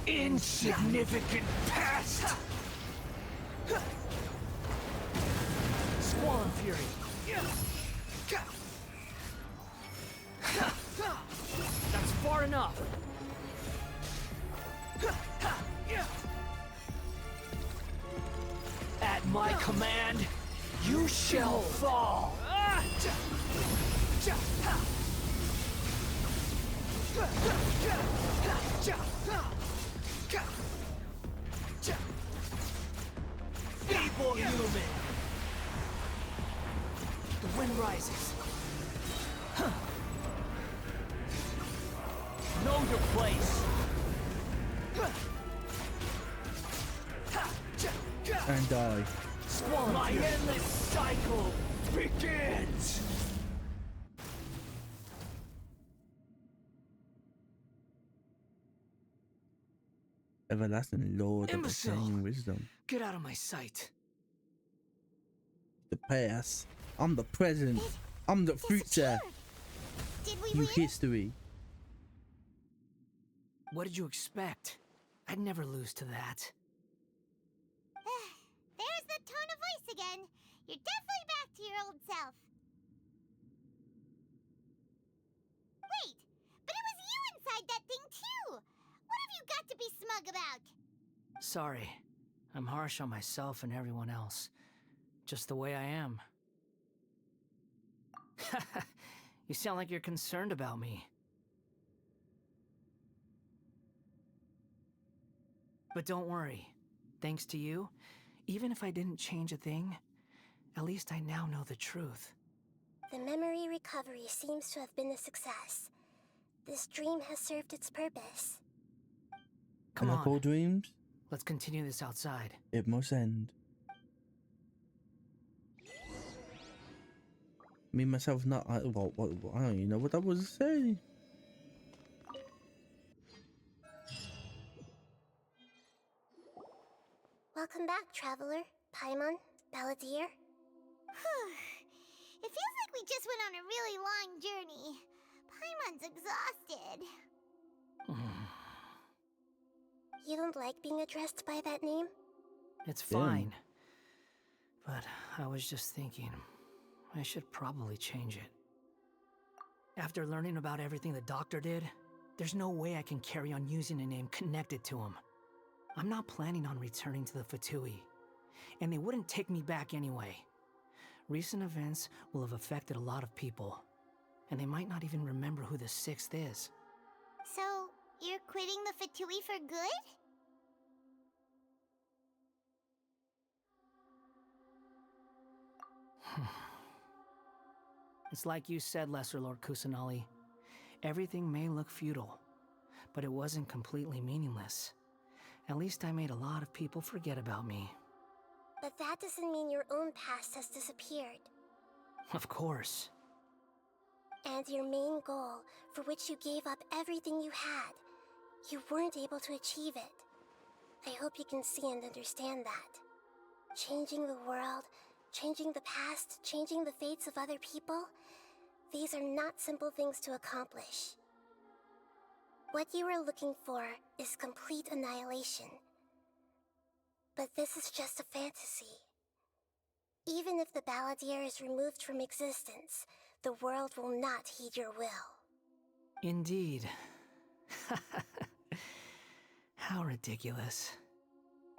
Speaker 10: Insignificant past. Squall and Fury. That's far enough. At my command, you shall fall. Feeble human. The wind rises. Know your place.
Speaker 1: And die.
Speaker 10: My endless cycle begins.
Speaker 1: Everlasting Lord of the
Speaker 10: Imbecile.
Speaker 1: Same Wisdom.
Speaker 10: Get out of my sight.
Speaker 1: The past. I'm the present. I'm the future.
Speaker 2: Did we
Speaker 1: You
Speaker 2: win?
Speaker 1: history.
Speaker 10: What did you expect? I'd never lose to that.
Speaker 2: There's the tone of voice again. You're definitely back to your old self. Wait, but it was you inside that thing too. What have you got to be smug about?
Speaker 10: Sorry. I'm harsh on myself and everyone else. Just the way I am. You sound like you're concerned about me. But don't worry. Thanks to you, even if I didn't change a thing, at least I now know the truth.
Speaker 9: The memory recovery seems to have been a success. This dream has served its purpose.
Speaker 10: Come
Speaker 1: and
Speaker 10: on.
Speaker 1: like all dreams,
Speaker 10: Let's continue this outside.
Speaker 1: it must end. Me myself not. I don't even know what that was saying.
Speaker 9: Welcome back, traveler. Paimon, Balladeer.
Speaker 2: It feels like we just went on a really long journey. Paimon's exhausted.
Speaker 9: You don't like being addressed by that name?
Speaker 10: It's fine. But I was just thinking, I should probably change it. After learning about everything the doctor did, there's no way I can carry on using a name connected to him. I'm not planning on returning to the Fatui, and they wouldn't take me back anyway. Recent events will have affected a lot of people, and they might not even remember who the Sixth is.
Speaker 2: So, you're quitting the Fatui for good?
Speaker 10: It's like you said, Lesser Lord Kusanali. Everything may look futile, but it wasn't completely meaningless. At least I made a lot of people forget about me.
Speaker 9: But that doesn't mean your own past has disappeared.
Speaker 10: Of course.
Speaker 9: And your main goal, for which you gave up everything you had, you weren't able to achieve it. I hope you can see and understand that. Changing the world, changing the past, changing the fates of other people, These are not simple things to accomplish. What you are looking for is complete annihilation. But this is just a fantasy. Even if the Balladeer is removed from existence, the world will not heed your will.
Speaker 10: Indeed. How ridiculous.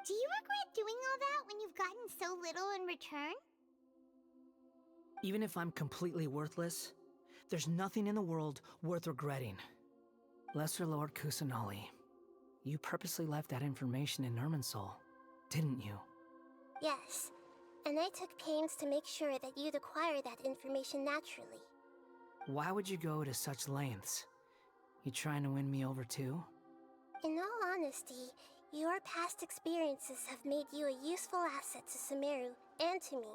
Speaker 2: Do you regret doing all that when you've gotten so little in return?
Speaker 10: Even if I'm completely worthless, there's nothing in the world worth regretting. Lesser Lord Kusanali, you purposely left that information in Irminsul, didn't you?
Speaker 9: Yes, and I took pains to make sure that you'd acquire that information naturally.
Speaker 10: Why would you go to such lengths? You trying to win me over too?
Speaker 9: In all honesty, your past experiences have made you a useful asset to Sumeru and to me.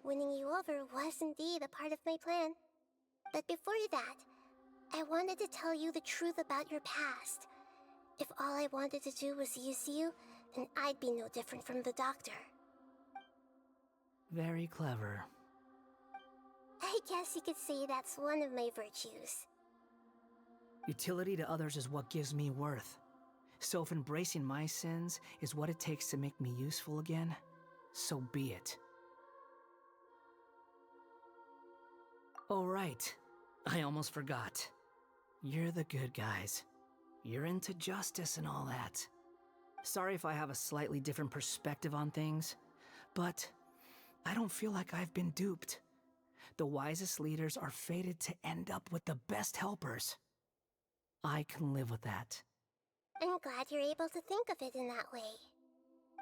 Speaker 9: Winning you over was indeed a part of my plan. But before that, I wanted to tell you the truth about your past. If all I wanted to do was use you, then I'd be no different from the doctor.
Speaker 10: Very clever.
Speaker 9: I guess you could say that's one of my virtues.
Speaker 10: Utility to others is what gives me worth. So if embracing my sins is what it takes to make me useful again, so be it. Oh right, I almost forgot. You're the good guys. You're into justice and all that. Sorry if I have a slightly different perspective on things, but I don't feel like I've been duped. The wisest leaders are fated to end up with the best helpers. I can live with that.
Speaker 9: I'm glad you're able to think of it in that way.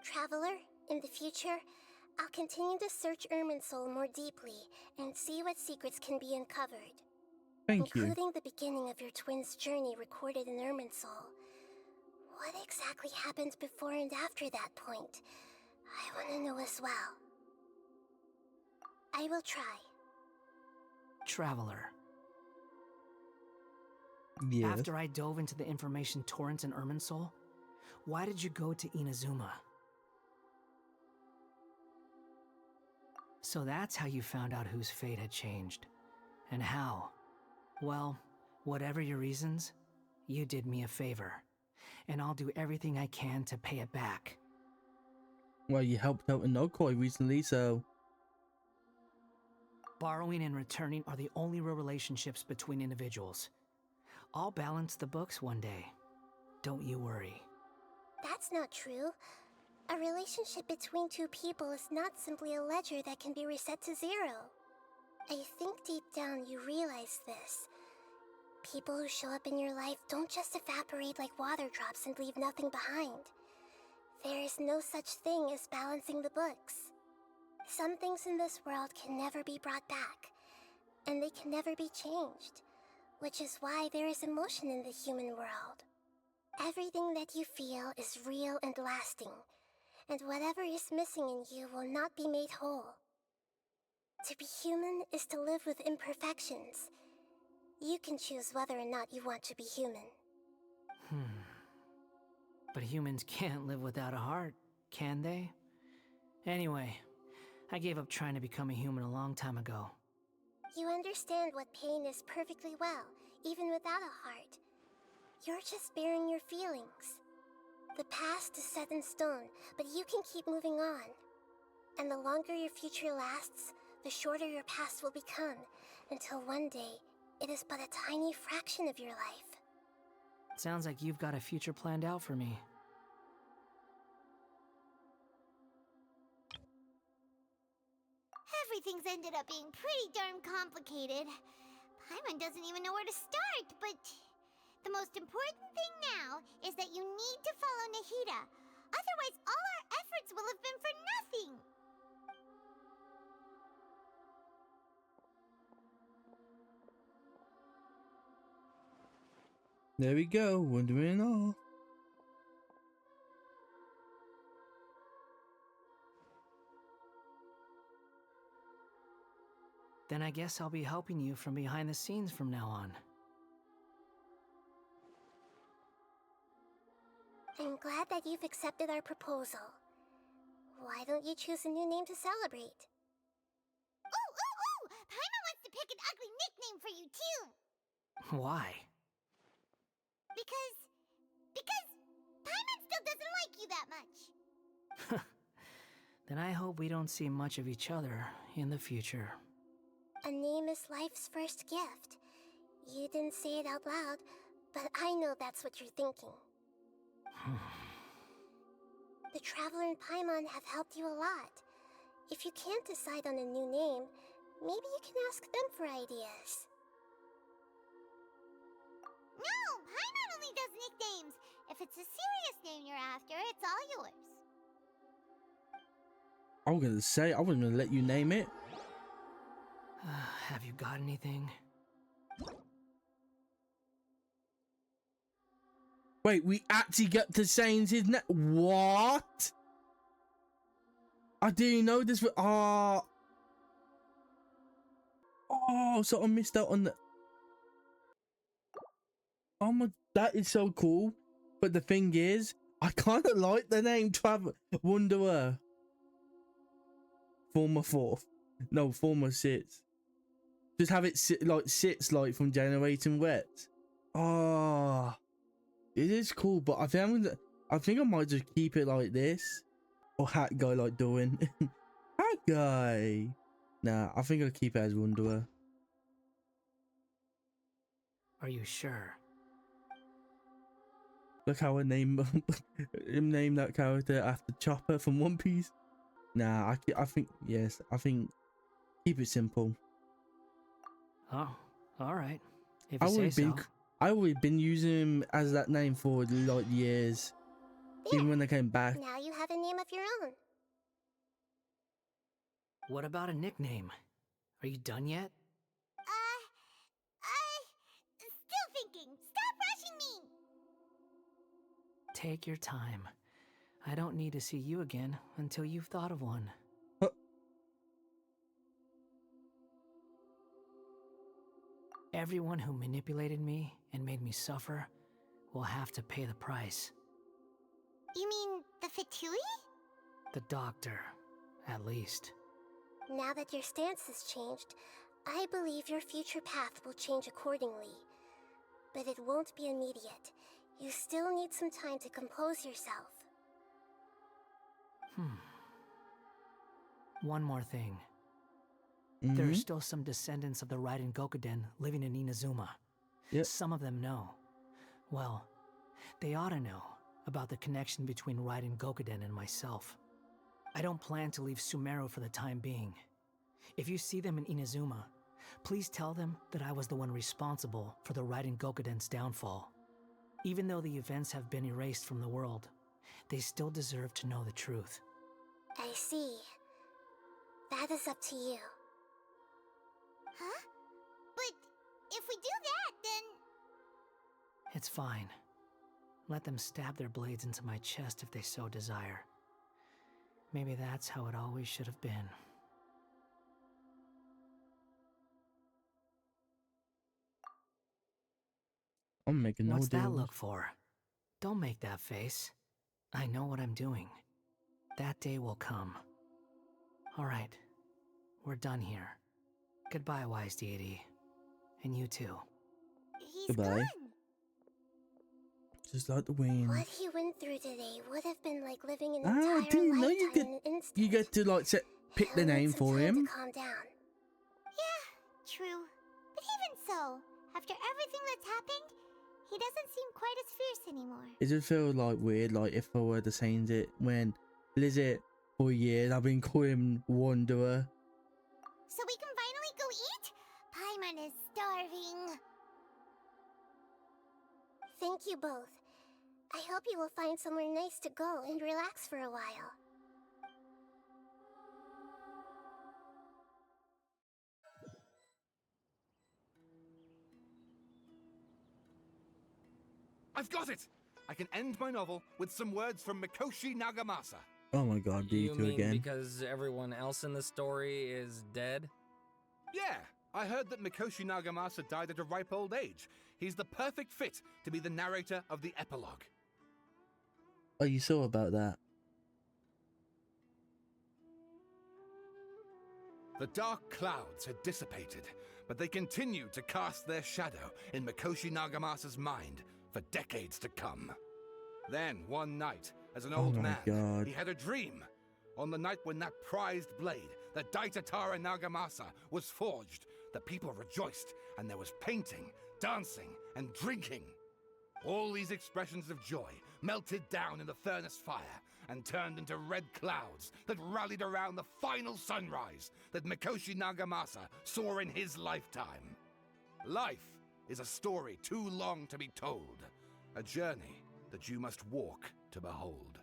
Speaker 9: Traveler, in the future, I'll continue to search Irminsul more deeply and see what secrets can be uncovered.
Speaker 1: Thank you.
Speaker 9: Including the beginning of your twins' journey recorded in Irminsul. What exactly happened before and after that point? I want to know as well. I will try.
Speaker 10: Traveler.
Speaker 1: Yes.
Speaker 10: After I dove into the information torrents in Irminsul, why did you go to Inazuma? So that's how you found out whose fate had changed. And how? Well, whatever your reasons, you did me a favor. And I'll do everything I can to pay it back.
Speaker 1: Well, you helped out Inokoi recently, so...
Speaker 10: Borrowing and returning are the only real relationships between individuals. I'll balance the books one day. Don't you worry.
Speaker 9: That's not true. A relationship between two people is not simply a ledger that can be reset to zero. I think deep down you realize this. People who show up in your life don't just evaporate like water drops and leave nothing behind. There is no such thing as balancing the books. Some things in this world can never be brought back, and they can never be changed, which is why there is emotion in the human world. Everything that you feel is real and lasting, and whatever is missing in you will not be made whole. To be human is to live with imperfections. You can choose whether or not you want to be human.
Speaker 10: But humans can't live without a heart, can they? Anyway, I gave up trying to become a human a long time ago.
Speaker 9: You understand what pain is perfectly well, even without a heart. You're just bearing your feelings. The past is set in stone, but you can keep moving on. And the longer your future lasts, the shorter your past will become, until one day, it is but a tiny fraction of your life.
Speaker 10: Sounds like you've got a future planned out for me.
Speaker 2: Everything's ended up being pretty darn complicated. Paimon doesn't even know where to start, but... The most important thing now is that you need to follow Nahida. Otherwise, all our efforts will have been for nothing.
Speaker 1: There we go, wandering off.
Speaker 10: Then I guess I'll be helping you from behind the scenes from now on.
Speaker 9: I'm glad that you've accepted our proposal. Why don't you choose a new name to celebrate?
Speaker 2: Ooh! Paimon wants to pick an ugly nickname for you, too.
Speaker 10: Why?
Speaker 2: Because Paimon still doesn't like you that much.
Speaker 10: Then I hope we don't see much of each other in the future.
Speaker 9: A name is life's first gift. You didn't say it out loud, but I know that's what you're thinking. The Traveler and Paimon have helped you a lot. If you can't decide on a new name, maybe you can ask them for ideas.
Speaker 2: No, Paimon only does nicknames. If it's a serious name you're after, it's all yours.
Speaker 1: I was gonna say, I wasn't gonna let you name it.
Speaker 10: Have you got anything?
Speaker 1: Wait, we actually get to saying his name? What? I didn't know this. Oh, so I missed out on the. Oh my, that is so cool. But the thing is, I kind of like the name Wanderer. Former 4th. No, former 6th. Just have it sit like from generating wet. Oh, it is cool, but I think I might just keep it like this. Or Hat Guy like doing. Hat Guy. Nah, I think I'll keep it as Wanderer.
Speaker 10: Are you sure?
Speaker 1: Look how I name that character after Chopper from One Piece. Nah, I think yes. I think keep it simple.
Speaker 10: Oh, all right. If you say so.
Speaker 1: I already been using him as that name for like years.
Speaker 9: There.
Speaker 1: Even when they came back.
Speaker 9: Now you have a name of your own.
Speaker 10: What about a nickname? Are you done yet?
Speaker 2: Still thinking. Stop rushing me.
Speaker 10: Take your time. I don't need to see you again until you've thought of one. Everyone who manipulated me and made me suffer will have to pay the price.
Speaker 2: You mean the Fatui?
Speaker 10: The doctor, at least.
Speaker 9: Now that your stance has changed, I believe your future path will change accordingly. But it won't be immediate. You still need some time to compose yourself.
Speaker 10: One more thing. There are still some descendants of the Raiden Gokuden living in Inazuma.
Speaker 1: Yep.
Speaker 10: Some of them know. Well, they ought to know about the connection between Raiden Gokuden and myself. I don't plan to leave Sumeru for the time being. If you see them in Inazuma, please tell them that I was the one responsible for the Raiden Gokuden's downfall. Even though the events have been erased from the world, they still deserve to know the truth.
Speaker 9: I see. That is up to you.
Speaker 2: Huh? But if we do that, then...
Speaker 10: It's fine. Let them stab their blades into my chest if they so desire. Maybe that's how it always should have been.
Speaker 1: I'm making no
Speaker 10: What's that
Speaker 1: deals.
Speaker 10: look for? Don't make that face. I know what I'm doing. That day will come. Alright. We're done here. Goodbye, wise deity. And you too.
Speaker 2: He's
Speaker 1: Goodbye.
Speaker 2: gone.
Speaker 1: Just like the wind.
Speaker 9: What he went through today would have been like living an
Speaker 1: I
Speaker 9: entire
Speaker 1: didn't know
Speaker 9: lifetime in an instant.
Speaker 1: you get to like pick the
Speaker 9: He'll need
Speaker 1: name
Speaker 9: some
Speaker 1: for
Speaker 9: time
Speaker 1: him.
Speaker 9: to calm down.
Speaker 2: Yeah, true. But even so, after everything that's happened, he doesn't seem quite as fierce anymore.
Speaker 1: It just feels like weird, like if I were to change it when Lizzie for years I've been calling him Wanderer.
Speaker 2: So we can finally go eat? Paimon is starving.
Speaker 9: Thank you both. I hope you will find somewhere nice to go and relax for a while.
Speaker 8: I've got it! I can end my novel with some words from Mikoshi Nagamasa.
Speaker 1: Oh my god,
Speaker 7: You
Speaker 1: D2
Speaker 7: mean
Speaker 1: again.
Speaker 7: because everyone else in the story is dead?
Speaker 8: Yeah, I heard that Mikoshi Nagamasa died at a ripe old age. He's the perfect fit to be the narrator of the epilogue.
Speaker 1: Are you sure about that?
Speaker 8: The dark clouds had dissipated, but they continued to cast their shadow in Mikoshi Nagamasa's mind for decades to come. Then, one night, as an old man, he had a dream. On the night when that prized blade, the Daitatara Nagamasa, was forged, the people rejoiced, and there was painting, dancing, and drinking. All these expressions of joy melted down in the furnace fire and turned into red clouds that rallied around the final sunrise that Mikoshi Nagamasa saw in his lifetime. Life is a story too long to be told, a journey that you must walk to behold.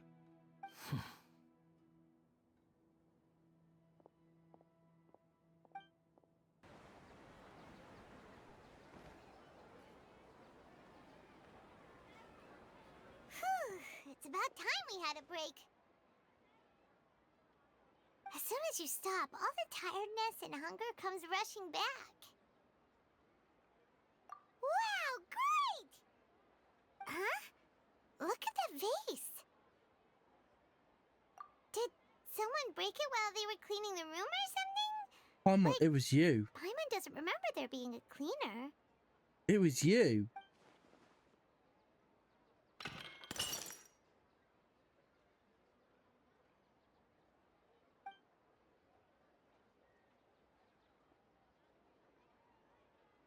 Speaker 2: It's about time we had a break. As soon as you stop, all the tiredness and hunger comes rushing back. Wow, great! Huh? Look at the vase. Did someone break it while they were cleaning the room or something?
Speaker 1: Paimon, it was you.
Speaker 2: Paimon doesn't remember there being a cleaner.
Speaker 1: It was you.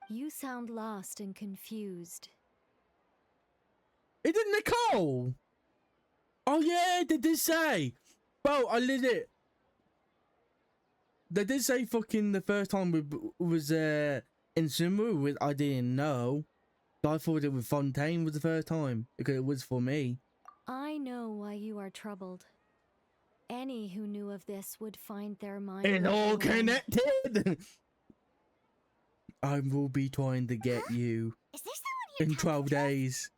Speaker 18: You sound lost and confused.
Speaker 1: It did Nicole! Oh yeah, they did say. Bro, I lit it. They did say fucking the first time we was in Sumu with I didn't know. I thought it was Fontaine was the first time because it was for me.
Speaker 18: I know why you are troubled. Any who knew of this would find their mind.
Speaker 1: It's all connected. I will be trying to get you
Speaker 2: Is there someone here
Speaker 1: in 12 days.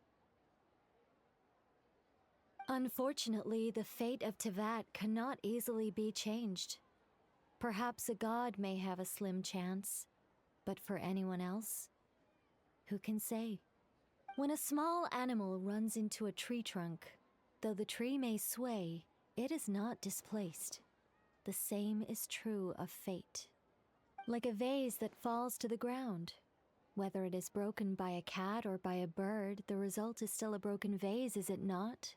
Speaker 18: Unfortunately, the fate of Teyvat cannot easily be changed. Perhaps a god may have a slim chance, but for anyone else, who can say? When a small animal runs into a tree trunk, though the tree may sway, it is not displaced. The same is true of fate. Like a vase that falls to the ground. Whether it is broken by a cat or by a bird, the result is still a broken vase, is it not?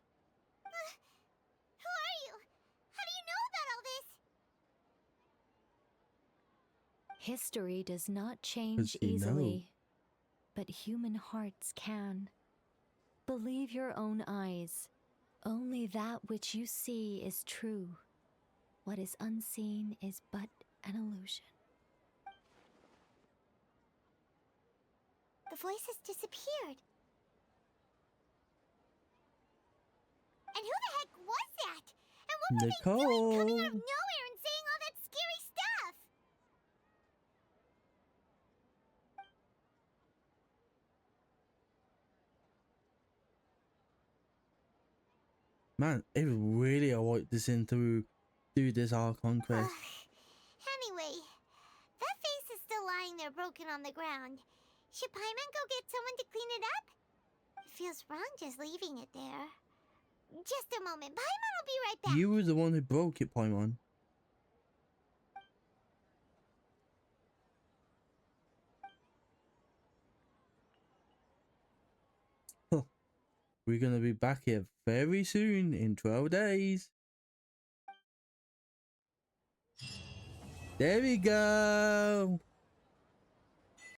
Speaker 2: Who are you? How do you know about all this?
Speaker 18: History does not change easily, but human hearts can. Believe your own eyes. Only that which you see is true. What is unseen is but an illusion.
Speaker 2: The voice has disappeared. And who the heck was that? And what were they doing coming out of nowhere and saying all that scary stuff?
Speaker 1: Man, it was really alright to send through this Archon quest.
Speaker 2: Anyway, that vase is still lying there broken on the ground. Should Paimon go get someone to clean it up? It feels wrong just leaving it there. Just a moment. Paimon will be right back.
Speaker 1: You were the one who broke it, Paimon. Huh. We're gonna be back here very soon in 12 days. There we go.